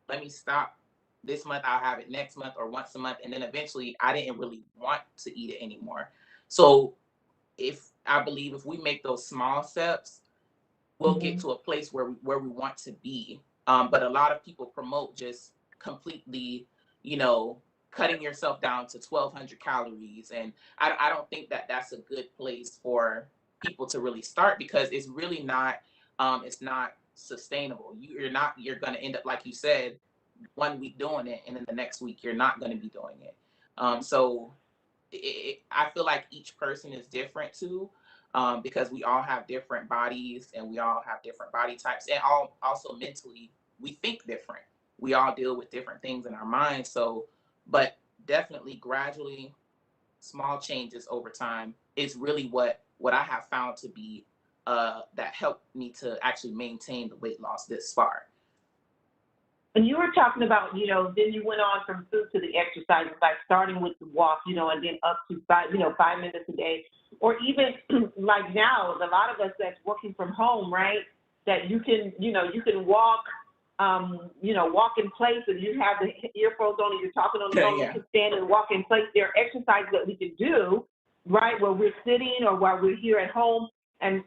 Let me stop. This month I'll have it next month or once a month. And then eventually I didn't really want to eat it anymore. So I believe if we make those small steps, we'll get to a place where we want to be. But a lot of people promote just completely, you know, cutting yourself down to 1,200 calories, and I don't think that that's a good place for people to really start, because it's really not. It's not sustainable. You're going to end up, like you said, one week doing it, and then the next week you're not going to be doing it. So I feel like each person is different too, because we all have different bodies and we all have different body types, and also mentally we think different. We all deal with different things in our minds. So, but definitely gradually, small changes over time is really what I have found to be that helped me to actually maintain the weight loss this far. And you were talking about, then you went on from food to the exercises, like starting with the walk, and then up to 5 minutes a day, or even like now, a lot of us that's working from home, right? That you can walk, walk in place, and you have the earphones on, and you're talking on the phone. Yeah. You can stand and walk in place. There are exercises that we can do, right, while we're sitting or while we're here at home,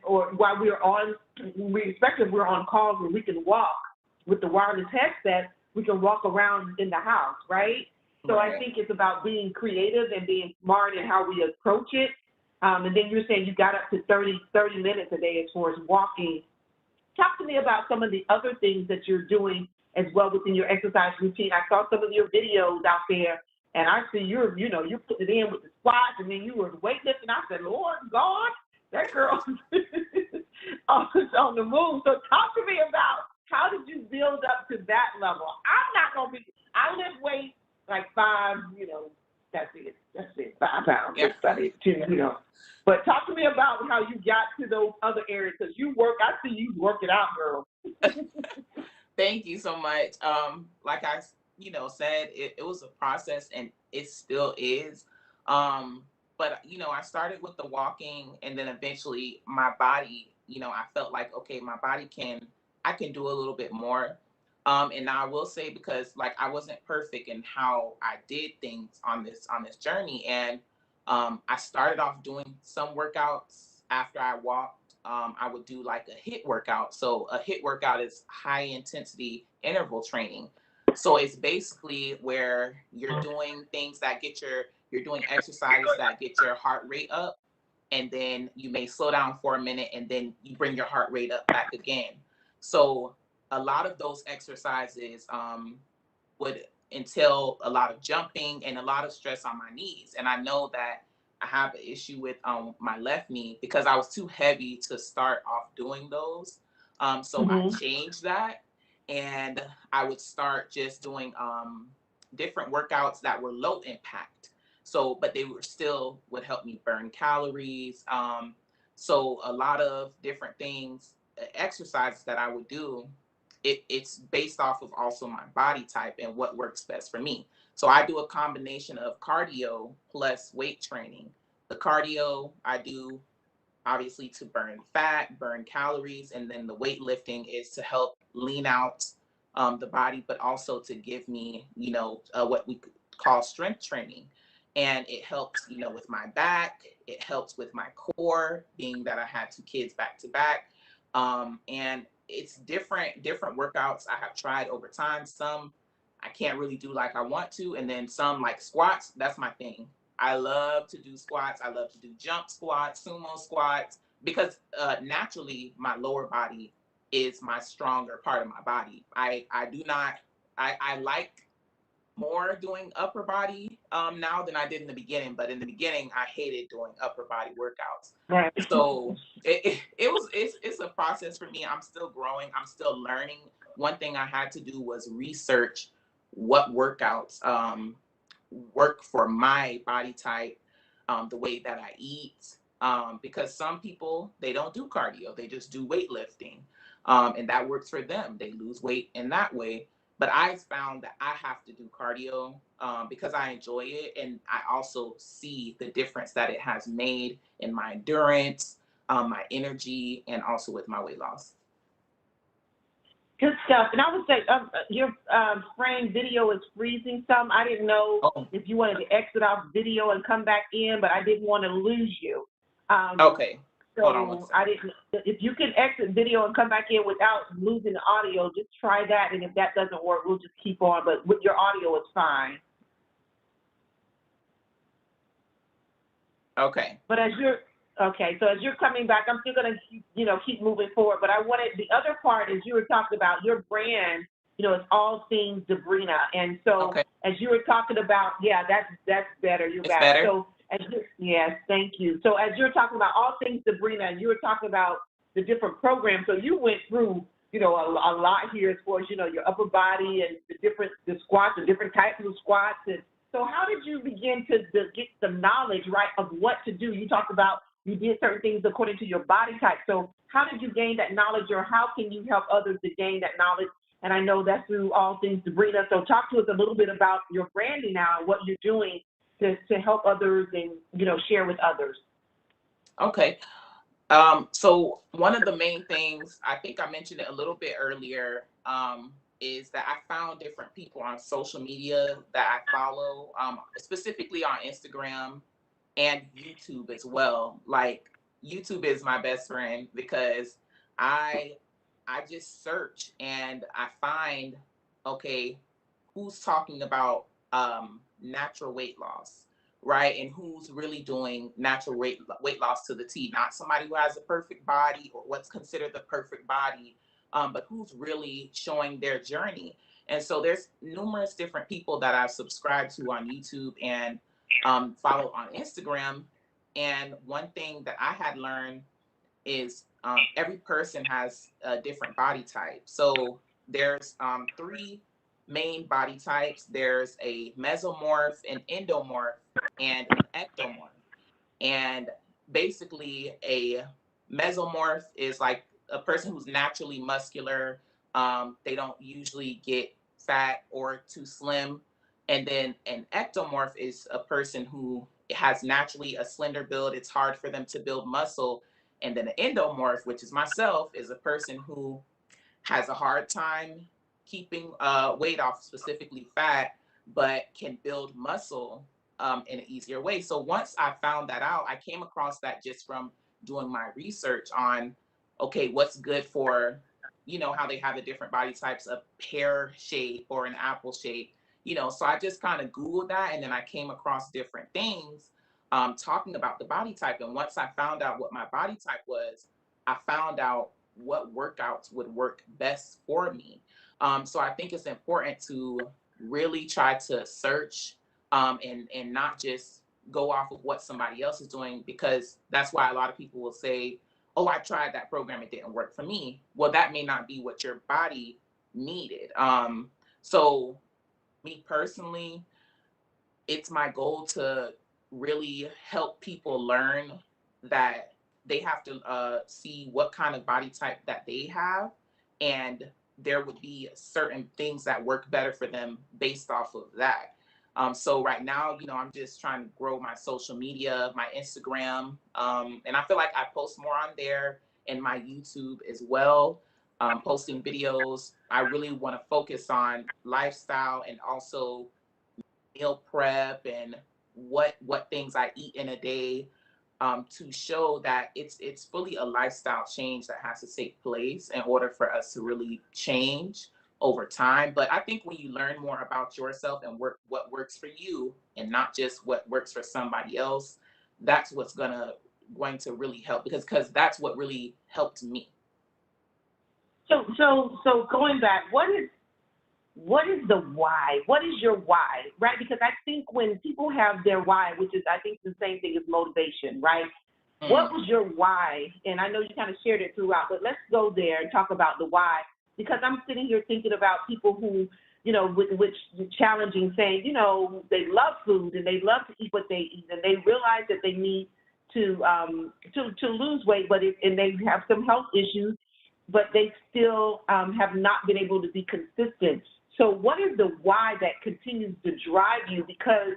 or while especially if we're on calls where we can walk with the wireless headset, we can walk around in the house, right? So Right. I think it's about being creative and being smart in how we approach it. And then you're saying you got up to 30 minutes a day as far as walking. Talk to me about some of the other things that you're doing as well within your exercise routine. I saw some of your videos out there, and I see you're putting it in with the squats, and then you were weightlifting. I said, Lord God, that girl on the move. So talk to me about, how did you build up to that level? I lift weights like that's it, 5 pounds. Yeah. That's about it, too, But talk to me about how you got to those other areas, because I see you work it out, girl. Thank you so much. Like I, said, it was a process, and it still is. But I started with the walking, and then eventually my body, I felt like, okay, my body I can do a little bit more. And now I will say, because like I wasn't perfect in how I did things on this journey, and I started off doing some workouts after I walked. I would do like a HIIT workout. So a HIIT workout is high intensity interval training. So it's basically where you're doing things that you're doing exercises that get your heart rate up, and then you may slow down for a minute, and then you bring your heart rate up back again. So a lot of those exercises would entail a lot of jumping and a lot of stress on my knees. And I know that I have an issue with my left knee, because I was too heavy to start off doing those. So I changed that, and I would start just doing different workouts that were low impact. So, but they were still would help me burn calories. So a lot of different things, exercises that I would do, it's based off of also my body type and what works best for me. So I do a combination of cardio plus weight training. The cardio I do obviously to burn fat, burn calories, and then the weightlifting is to help lean out the body, but also to give me, what we could call strength training. And it helps, with my back. It helps with my core, being that I had 2 kids back to back. And it's different workouts I have tried over time. Some I can't really do like I want to. And then some like squats, that's my thing. I love to do squats. I love to do jump squats, sumo squats, because naturally my lower body is my stronger part of my body. I do not, I like more doing upper body now than I did in the beginning. But in the beginning, I hated doing upper body workouts. Right. So it's a process for me. I'm still growing. I'm still learning. One thing I had to do was research what workouts work for my body type, the way that I eat. Because some people, they don't do cardio, they just do weightlifting. And that works for them. They lose weight in that way. But I found that I have to do cardio because I enjoy it. And I also see the difference that it has made in my endurance, my energy, and also with my weight loss. Good stuff. And I would say your frame video is freezing some. I didn't know if you wanted to exit off video and come back in, but I didn't want to lose you. Okay. Hold on one So second. I didn't. If you can exit video and come back in without losing the audio, just try that. And if that doesn't work, we'll just keep on. But with your audio, it's fine. Okay. But as you're okay, so as you're coming back, I'm still going to keep moving forward. But I wanted the other part is you were talking about your brand. It's all things Sabrina. And so as you were talking about, yeah, that's better. You're it's back. Better. So yes, thank you. So as you're talking about all things Sabrina, and you were talking about the different programs, so you went through, a lot here as far as, your upper body and the squats, the different types of squats. And so how did you begin to get the knowledge, right, of what to do? You talked about you did certain things according to your body type. So how did you gain that knowledge, or how can you help others to gain that knowledge? And I know that's through all things Sabrina. So talk to us a little bit about your branding now and what you're doing to help others and, share with others. Okay. So one of the main things, I think I mentioned it a little bit earlier, is that I found different people on social media that I follow, specifically on Instagram and YouTube as well. Like YouTube is my best friend because I just search and I find, okay, who's talking about natural weight loss, right? And who's really doing natural weight loss to the T, not somebody who has a perfect body or what's considered the perfect body, but who's really showing their journey. And so there's numerous different people that I've subscribed to on YouTube and follow on Instagram. And one thing that I had learned is every person has a different body type. So there's three main body types. There's a mesomorph, an endomorph, and an ectomorph. And basically, a mesomorph is like a person who's naturally muscular. They don't usually get fat or too slim. And then an ectomorph is a person who has naturally a slender build. It's hard for them to build muscle. And then an endomorph, which is myself, is a person who has a hard time keeping weight off, specifically fat, but can build muscle in an easier way. So once I found that out, I came across that just from doing my research on, okay, what's good for, how they have the different body types, a pear shape or an apple shape, so I just kind of Googled that, and then I came across different things talking about the body type. And once I found out what my body type was, I found out what workouts would work best for me. So I think it's important to really try to search and not just go off of what somebody else is doing, because that's why a lot of people will say, oh, I tried that program, it didn't work for me. Well, that may not be what your body needed. So me personally, it's my goal to really help people learn that they have to see what kind of body type that they have, and there would be certain things that work better for them based off of that. So right now, I'm just trying to grow my social media, my Instagram, and I feel like I post more on there, and my YouTube as well, posting videos. I really want to focus on lifestyle and also meal prep and what things I eat in a day, to show that it's fully a lifestyle change that has to take place in order for us to really change over time. But I think when you learn more about yourself and what works for you and not just what works for somebody else, that's what's going to really help, because that's what really helped me. So going back, what is the why? What is your why, right? Because I think when people have their why, which is I think the same thing as motivation, right? What was your why? And I know you kind of shared it throughout, but let's go there and talk about the why, because I'm sitting here thinking about people who, you know, which challenging, saying, you know, they love food and they love to eat what they eat, and they realize that they need to lose weight, and they have some health issues, but they still have not been able to be consistent. So what is the why that continues to drive you? Because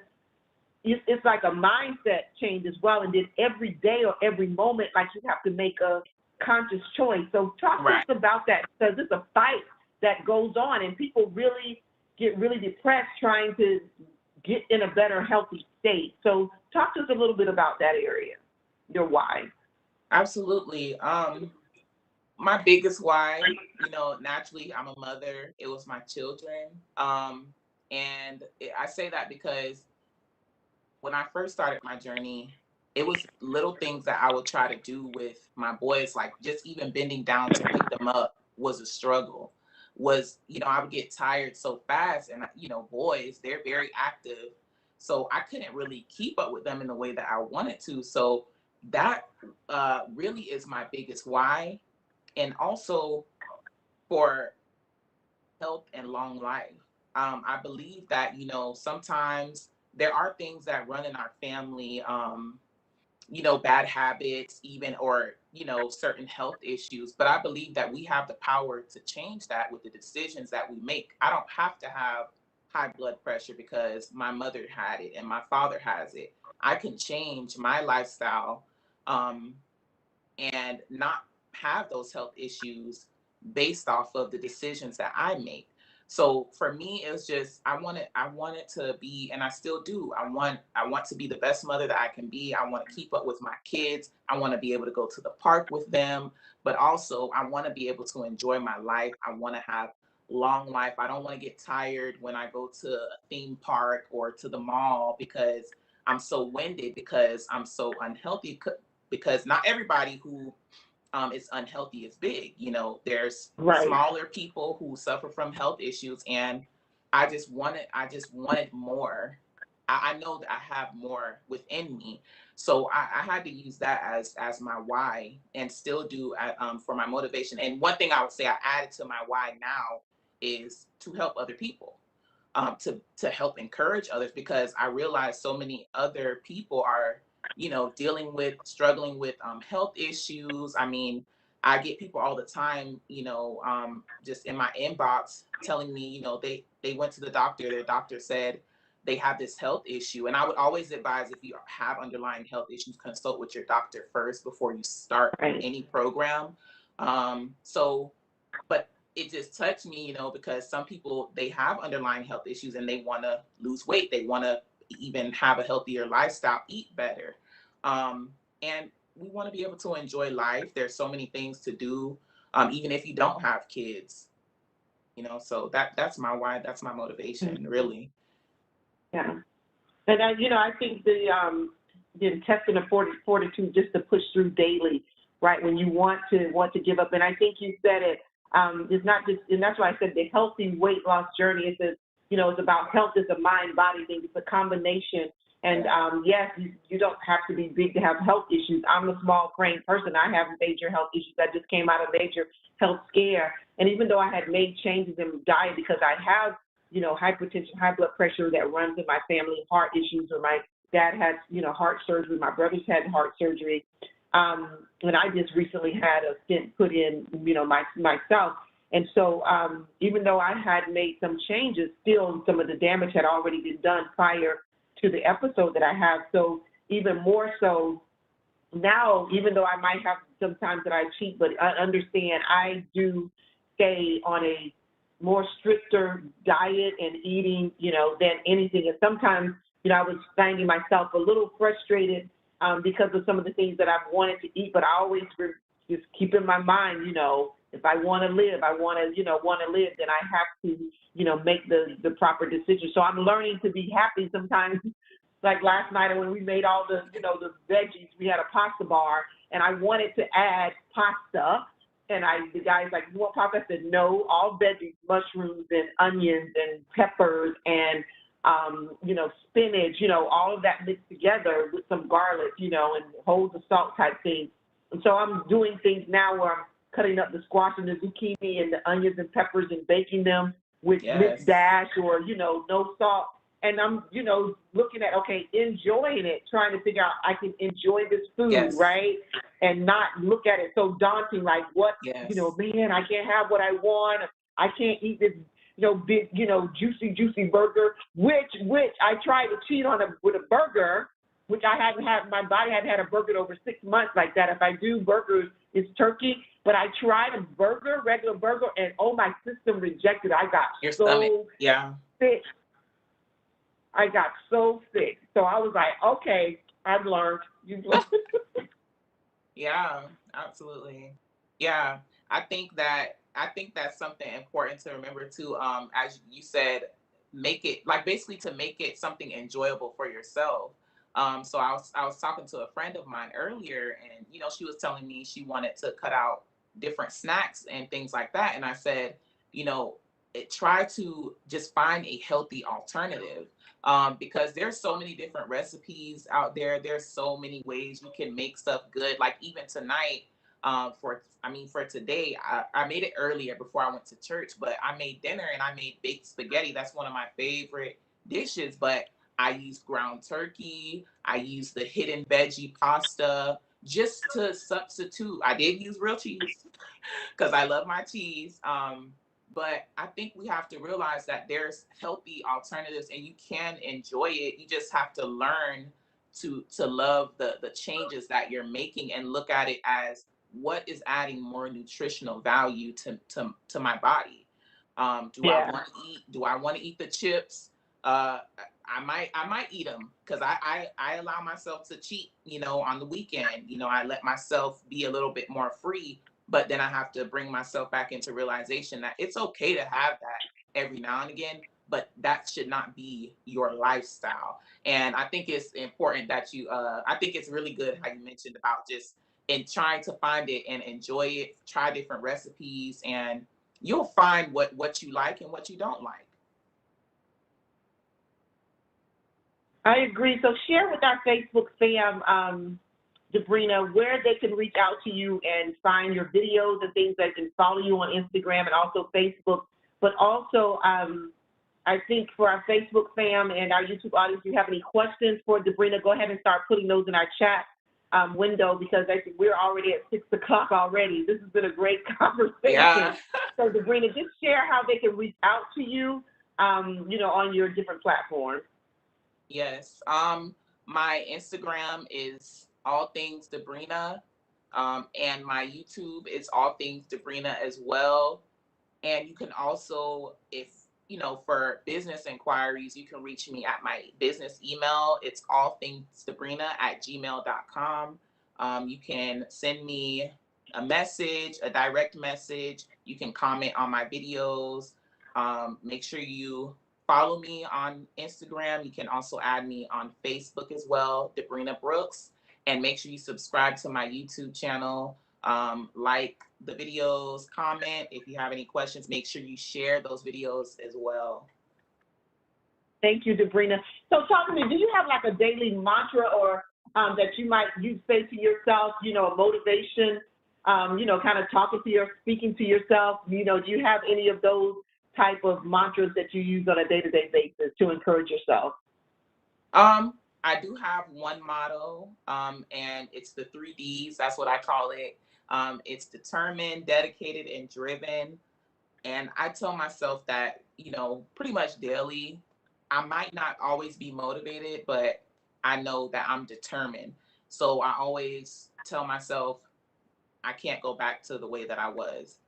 it's like a mindset change as well, and then every day or every moment, like you have to make a conscious choice. So talk to us about that, because it's a fight that goes on, and people really get really depressed trying to get in a better, healthy state. So talk to us a little bit about that area, your why. Absolutely. My biggest why, you know, naturally, I'm a mother. It was my children. I say that because when I first started my journey, it was little things that I would try to do with my boys, like just even bending down to pick them up was a struggle. You know, I would get tired so fast, and you know, boys, they're very active. So I couldn't really keep up with them in the way that I wanted to. So that really is my biggest why. And also for health and long life. I believe that, you know, sometimes there are things that run in our family, you know, bad habits, even, or, you know, certain health issues. But I believe that we have the power to change that with the decisions that we make. I don't have to have high blood pressure because my mother had it and my father has it. I can change my lifestyle, um, and not have those health issues based off of the decisions that I make. So for me, it was just I wanted to be, and I still do. I want to be the best mother that I can be. I want to keep up with my kids. I want to be able to go to the park with them, but also I want to be able to enjoy my life. I want to have long life. I don't want to get tired when I go to a theme park or to the mall because I'm so winded, because I'm so unhealthy, because not everybody who is unhealthy is big. You know, there's smaller people who suffer from health issues, and I just wanted more. I know that I have more within me, so I had to use that as my why, and still do for my motivation. And one thing I would say I added to my why now is to help other people, to help encourage others, because I realize so many other people are, you know, struggling with health issues. I mean, I get people all the time, you know, just in my inbox telling me, you know, they went to the doctor. Their doctor said they have this health issue, and I would always advise, if you have underlying health issues, consult with your doctor first before you start any program. So, but it just touched me, you know, because some people, they have underlying health issues and they want to lose weight. They want to even have a healthier lifestyle, eat better. And we want to be able to enjoy life. There's so many things to do, even if you don't have kids, you know, so that's my why. That's my motivation, really. Yeah. And I think the intestinal fortitude, just to push through daily, right? When you want to give up, and I think you said it. It's not just, and that's why I said the healthy weight loss journey is it's about health. It's a mind body thing. It's a combination. And yes, you don't have to be big to have health issues. I'm a small frame person. I have major health issues. I just came out of a major health scare. And even though I had made changes in diet, because I have hypertension, high blood pressure that runs in my family, heart issues, or my dad had, heart surgery, my brothers had heart surgery. And I just recently had a stent put in, myself. And so even though I had made some changes, still some of the damage had already been done prior to the episode that I have. So even more so now, even though I might have some times that I cheat, but I understand I do stay on a more stricter diet and eating, than anything. And sometimes, I was finding myself a little frustrated because of some of the things that I've wanted to eat, but I always just keep in my mind, If I want to live, I want to, want to live, then I have to, make the proper decision. So I'm learning to be happy sometimes. Like last night when we made all the, the veggies, we had a pasta bar, and I wanted to add pasta. And the guy's like, you want pasta? I said, no, all veggies, mushrooms and onions and peppers and, spinach, all of that mixed together with some garlic, and holds of salt type thing. And so I'm doing things now where I'm cutting up the squash and the zucchini and the onions and peppers and baking them with Miss Dash or, no salt. And I'm, looking at, okay, enjoying it, trying to figure out I can enjoy this food, right? And not look at it so daunting, like what, man, I can't have what I want. I can't eat this, big, juicy burger, which I tried to cheat on with a burger, which I hadn't had, my body hadn't had a burger in over 6 months like that. If I do burgers, it's turkey. But I tried a burger, regular burger, and my system rejected it. I got Your stomach. sick. I got so sick. So I was like, okay, I've learned. You've learned. Yeah, absolutely. Yeah, I think that's something important to remember too. As you said, make it basically to make it something enjoyable for yourself. So I was talking to a friend of mine earlier, and she was telling me she wanted to cut out different snacks and things like that, and I said, try to just find a healthy alternative. Because there's so many different recipes out there. There's so many ways you can make stuff good. Like even tonight, for today, I made it earlier before I went to church, but I made dinner and I made baked spaghetti. That's one of my favorite dishes, but I used ground turkey. I used the hidden veggie pasta just to substitute. I did use real cheese because I love my cheese. But I think we have to realize that there's healthy alternatives and you can enjoy it. You just have to learn to love the changes that you're making and look at it as what is adding more nutritional value to my body. Do I want to eat the chips? I might eat them because I allow myself to cheat, on the weekend. I let myself be a little bit more free. But then I have to bring myself back into realization that it's okay to have that every now and again, but that should not be your lifestyle. And I think it's important that I think it's really good how you mentioned about just trying to find it and enjoy it, try different recipes, and you'll find what you like and what you don't like. I agree. So share with our Facebook fam, Debrina, where they can reach out to you and find your videos and things. They can follow you on Instagram and also Facebook. But also, I think for our Facebook fam and our YouTube audience, if you have any questions for Debrina, go ahead and start putting those in our chat window, because I think we're already at 6 o'clock already. This has been a great conversation. Yeah. So Debrina, just share how they can reach out to you, on your different platforms. Yes. My Instagram is all things Debrina, and my YouTube is all things Debrina as well. And you can also, if for business inquiries, you can reach me at my business email. It's allthingsdebrina@gmail.com. You can send me a message, a direct message. You can comment on my videos. Make sure you follow me on Instagram. You can also add me on Facebook as well, Debrina Brooks. And make sure you subscribe to my YouTube channel. Like the videos, comment. If you have any questions, make sure you share those videos as well. Thank you, Debrina. So talk to me, do you have like a daily mantra or that you say to yourself, a motivation, kind of speaking to yourself? Do you have any of those type of mantras that you use on a day-to-day basis to encourage yourself? I do have one motto, and it's the 3 Ds. That's what I call it. It's determined, dedicated, and driven. And I tell myself that, pretty much daily. I might not always be motivated, but I know that I'm determined. So I always tell myself I can't go back to the way that I was.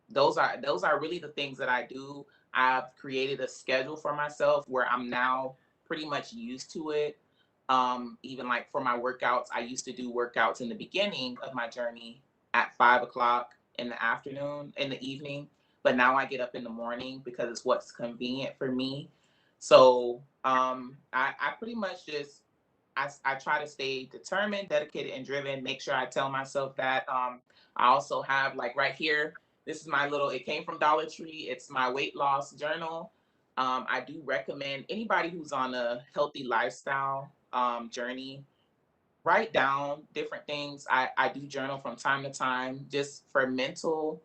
Those are really the things that I do. I've created a schedule for myself where I'm now pretty much used to it. Even like for my workouts, I used to do workouts in the beginning of my journey at 5 o'clock. in the afternoon, in the evening, but now I get up in the morning because it's what's convenient for me. So I pretty much just I try to stay determined, dedicated, and driven. Make sure I tell myself that. I also have, like, right here, this is my little, it came from Dollar Tree. It's my weight loss journal. I do recommend anybody who's on a healthy lifestyle journey, write down different things. I do journal from time to time just for mental,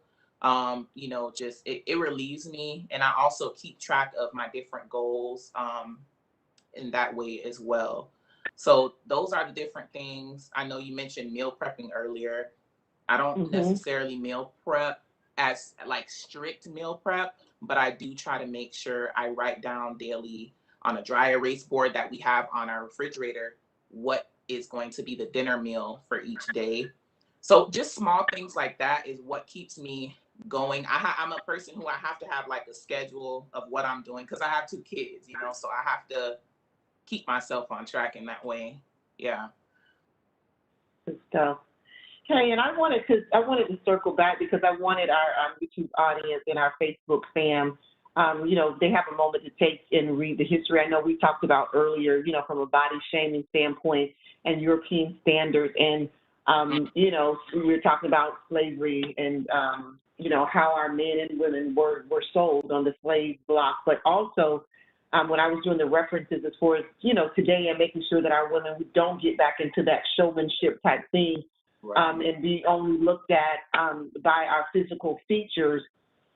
just it relieves me. And I also keep track of my different goals in that way as well. So those are the different things. I know you mentioned meal prepping earlier. I don't necessarily meal prep as like strict meal prep, but I do try to make sure I write down daily on a dry erase board that we have on our refrigerator what is going to be the dinner meal for each day. So just small things like that is what keeps me going. I'm a person who I have to have like a schedule of what I'm doing because I have 2 kids, so I have to keep myself on track in that way. Yeah. Good stuff. Hey, and I wanted to circle back because I wanted our YouTube audience and our Facebook fam, they have a moment to take and read the history. I know we talked about earlier, from a body shaming standpoint and European standards, and we were talking about slavery and how our men and women were sold on the slave block, but also when I was doing the references as far as today and making sure that our women don't get back into that showmanship type thing. Right. And be only looked at by our physical features.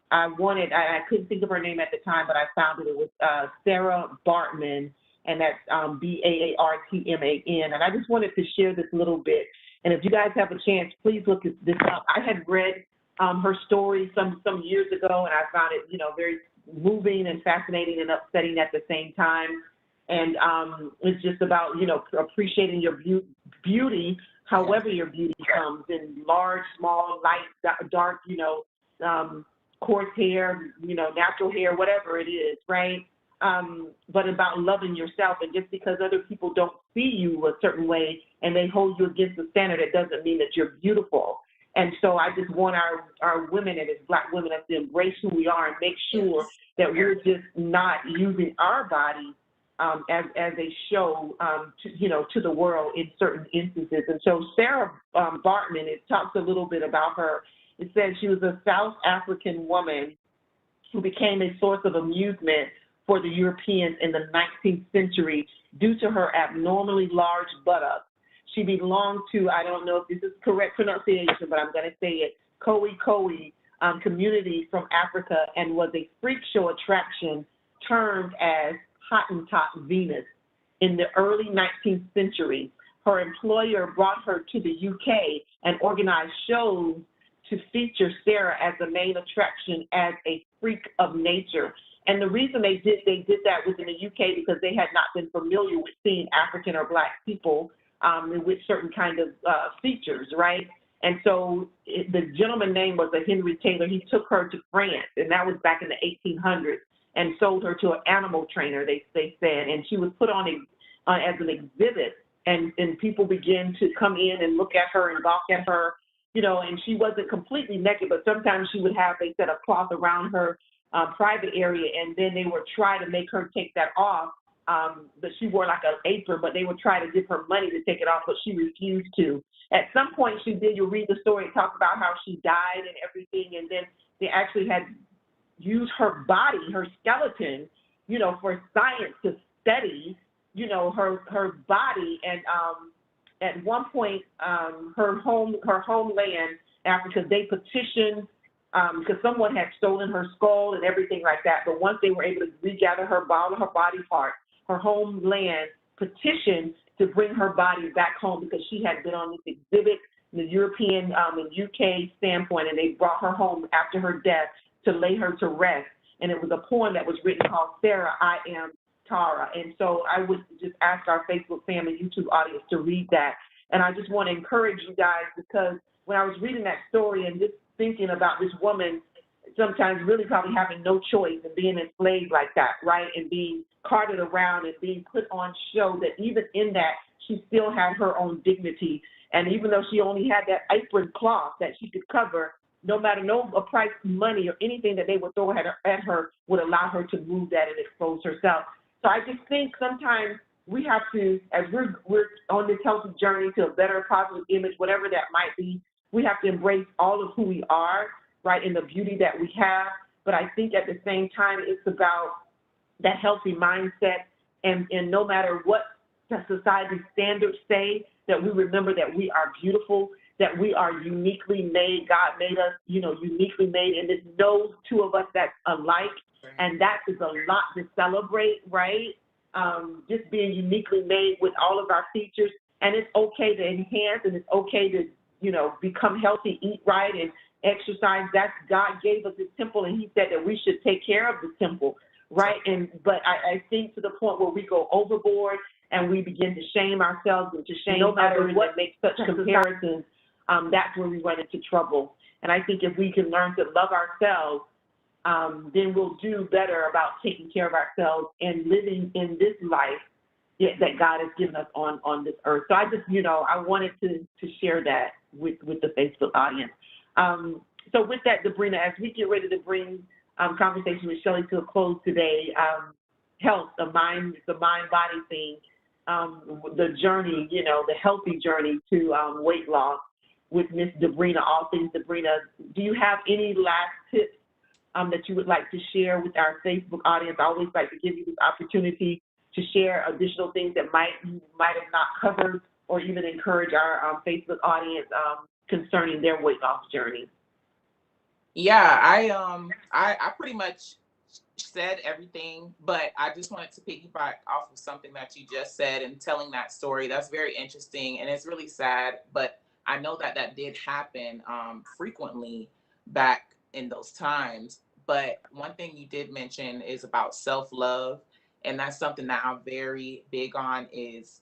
I couldn't think of her name at the time, but I found it. It was Sarah Bartman, and that's Baartman. And I just wanted to share this little bit. And if you guys have a chance, please look this up. I had read her story some years ago, and I found it, very moving and fascinating and upsetting at the same time. And it's just about, appreciating your beauty, however your beauty comes, in large, small, light, dark, coarse hair, natural hair, whatever it is, right? But about loving yourself. And just because other people don't see you a certain way and they hold you against the standard, it doesn't mean that you're beautiful. And so I just want our women, and as Black women, to embrace who we are and make sure that we're just not using our body as a show, to the world in certain instances. And so Sarah Bartman, it talks a little bit about her. It says she was a South African woman who became a source of amusement for the Europeans in the 19th century due to her abnormally large buttocks. She belonged to, I don't know if this is correct pronunciation, but I'm going to say it, Khoikhoi community from Africa, and was a freak show attraction termed as Hottentot Venus. In the early 19th century, her employer brought her to the UK and organized shows to feature Sarah as the main attraction as a freak of nature. And the reason they did that was in the UK because they had not been familiar with seeing African or Black people with certain kind of features, right? And so the gentleman's name was Henry Taylor. He took her to France, and that was back in the 1800s, and sold her to an animal trainer, they said. And she was put on as an exhibit, and people began to come in and look at her and gawk at her, and she wasn't completely naked, but sometimes she would have, they said, a cloth around her private area, and then they would try to make her take that off. But she wore like an apron, but they would try to give her money to take it off, but she refused to. At some point she did, you'll read the story, it talks about how she died and everything, and then they actually had used her body, her skeleton, for science to study, her body. And at one point, her homeland, Africa, they petitioned because someone had stolen her skull and everything like that. But once they were able to regather all of her body parts, her homeland petitioned to bring her body back home because she had been on this exhibit in the European and UK standpoint, and they brought her home after her death to lay her to rest. And it was a poem that was written called Sarah, I Am Tara. And so I would just ask our Facebook family, YouTube audience to read that. And I just want to encourage you guys, because when I was reading that story and just thinking about this woman sometimes really probably having no choice and being enslaved like that, right, and being carted around and being put on show, that even in that she still had her own dignity. And even though she only had that apron cloth that she could cover, no matter no price, money, or anything that they would throw at her would allow her to move that and expose herself. So I just think sometimes we have to, as we're on this healthy journey to a better positive image, whatever that might be, we have to embrace all of who we are, right, and the beauty that we have. But I think at the same time, it's about that healthy mindset, and no matter what the society standards say, that we remember that we are beautiful, that we are uniquely made. God made us, uniquely made, and there's no two of us that's alike, and that is a lot to celebrate, right? Just being uniquely made with all of our features, and it's okay to enhance, and it's okay to, become healthy, eat right, and exercise. That's God gave us this temple, and he said that we should take care of the temple, right? But I think to the point where we go overboard and we begin to shame ourselves and to shame others and make such comparisons, that's where we run into trouble. And I think if we can learn to love ourselves, then we'll do better about taking care of ourselves and living in this life that God has given us on this earth. So I just, I wanted to share that with the Facebook audience. So with that, Dabrina, as we get ready to bring conversation with Shelly to a close today, health, the mind-body thing, the journey, the healthy journey to weight loss with Miss Dabrina, all things Dabrina. Do you have any last tips that you would like to share with our Facebook audience? I always like to give you this opportunity to share additional things that you might have not covered, or even encourage our Facebook audience concerning their weight loss journey. Yeah, I pretty much said everything, but I just wanted to piggyback off of something that you just said and telling that story. That's very interesting, and it's really sad, but I know that did happen frequently back in those times. But one thing you did mention is about self-love, and that's something that I'm very big on, is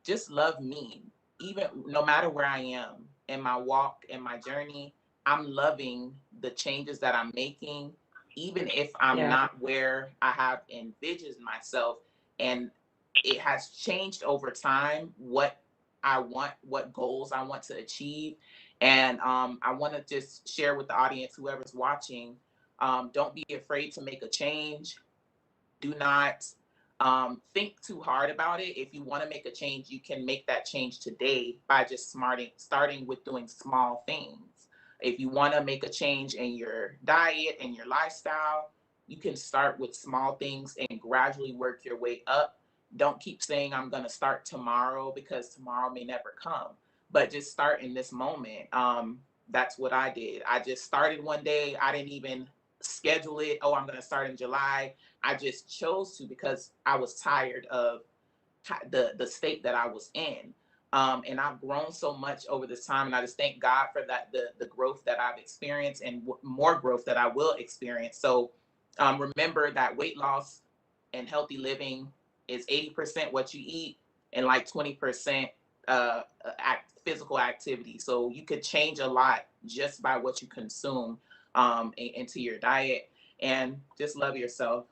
just love me. Even no matter where I am in my walk, in my journey, I'm loving the changes that I'm making, even if I'm not where I have envisioned myself. And it has changed over time, what I want, what goals I want to achieve. And I want to just share with the audience, whoever's watching, don't be afraid to make a change. Do not think too hard about it. If you want to make a change, you can make that change today by just starting with doing small things. If you want to make a change in your diet and your lifestyle, you can start with small things and gradually work your way up. Don't keep saying, I'm going to start tomorrow, because tomorrow may never come. But just start in this moment. That's what I did. I just started one day. I didn't even schedule it. Oh, I'm going to start in July. I just chose to, because I was tired of the state that I was in. And I've grown so much over this time, and I just thank God for that, the growth that I've experienced, and more growth that I will experience. So remember that weight loss and healthy living is 80% what you eat and like 20% physical activity. So you could change a lot just by what you consume into your diet, and just love yourself.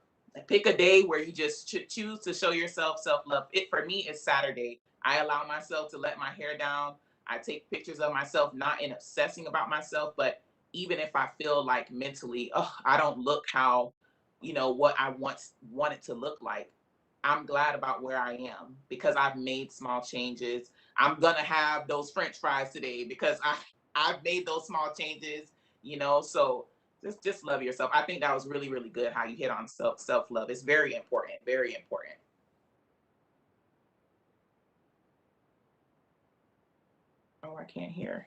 Pick a day where you just choose to show yourself self-love. It, for me, is Saturday. I allow myself to let my hair down. I take pictures of myself, not in obsessing about myself, but even if I feel like mentally, oh, I don't look how, what I once wanted to look like, I'm glad about where I am, because I've made small changes. I'm going to have those French fries today because I've made those small changes, so just love yourself. I think that was really, really good how you hit on self-love. It's very important, very important. Oh, I can't hear.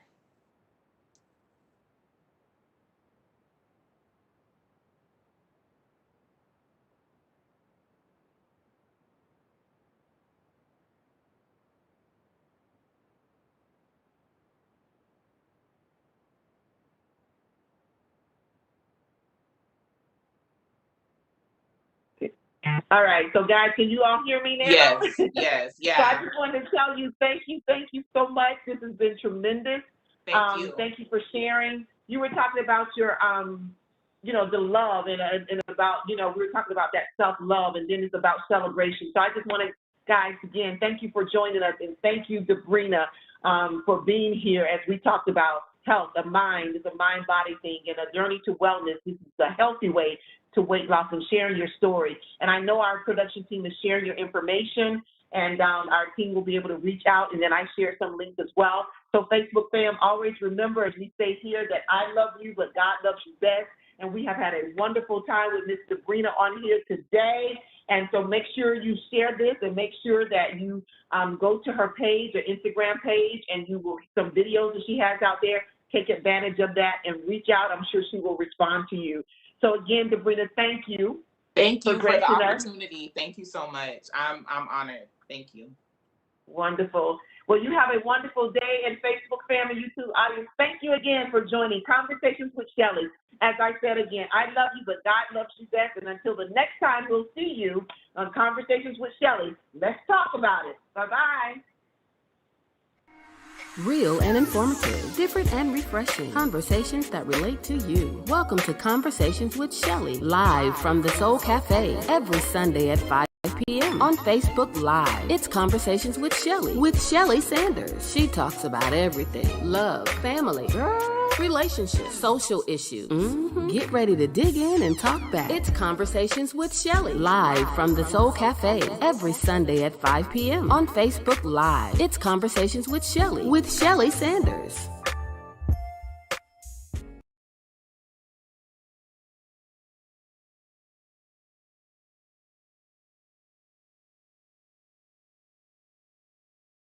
All right, so guys, can you all hear me now? Yes, yeah. So I just wanted to tell you, thank you so much. This has been tremendous. Thank you. Thank you for sharing. You were talking about your, the love, and about, we were talking about that self-love, and then it's about celebration. So I just want to, guys, again, thank you for joining us, and thank you, Dabrina, for being here as we talked about health, a mind. It's a mind-body thing, and a journey to wellness. This is a healthy way to weight loss and sharing your story. And I know our production team is sharing your information, and our team will be able to reach out, and then I share some links as well. So Facebook fam, always remember, as we say here, that I love you, but God loves you best. And we have had a wonderful time with Ms. Sabrina on here today. And so make sure you share this, and make sure that you go to her page, her Instagram page, and you will some videos that she has out there. Take advantage of that and reach out. I'm sure she will respond to you. So again, Sabrina, thank you. Thank you for the opportunity. Thank you so much. I'm honored. Thank you. Wonderful. Well, you have a wonderful day, and Facebook family, YouTube audience, thank you again for joining Conversations with Shelly. As I said again, I love you, but God loves you best. And until the next time we'll see you on Conversations with Shelly, let's talk about it. Bye-bye. Real and informative, different and refreshing. Conversations that relate to you. Welcome to Conversations with Shelly, live from the Soul Cafe, every Sunday at 5 p.m. on Facebook Live. It's Conversations with Shelly Sanders. She talks about everything: love, family, relationships, social issues. Get ready to dig in and talk back. It's Conversations with Shelly, live from the Soul Cafe, every Sunday at 5 p.m. on Facebook Live. It's Conversations with Shelly Sanders.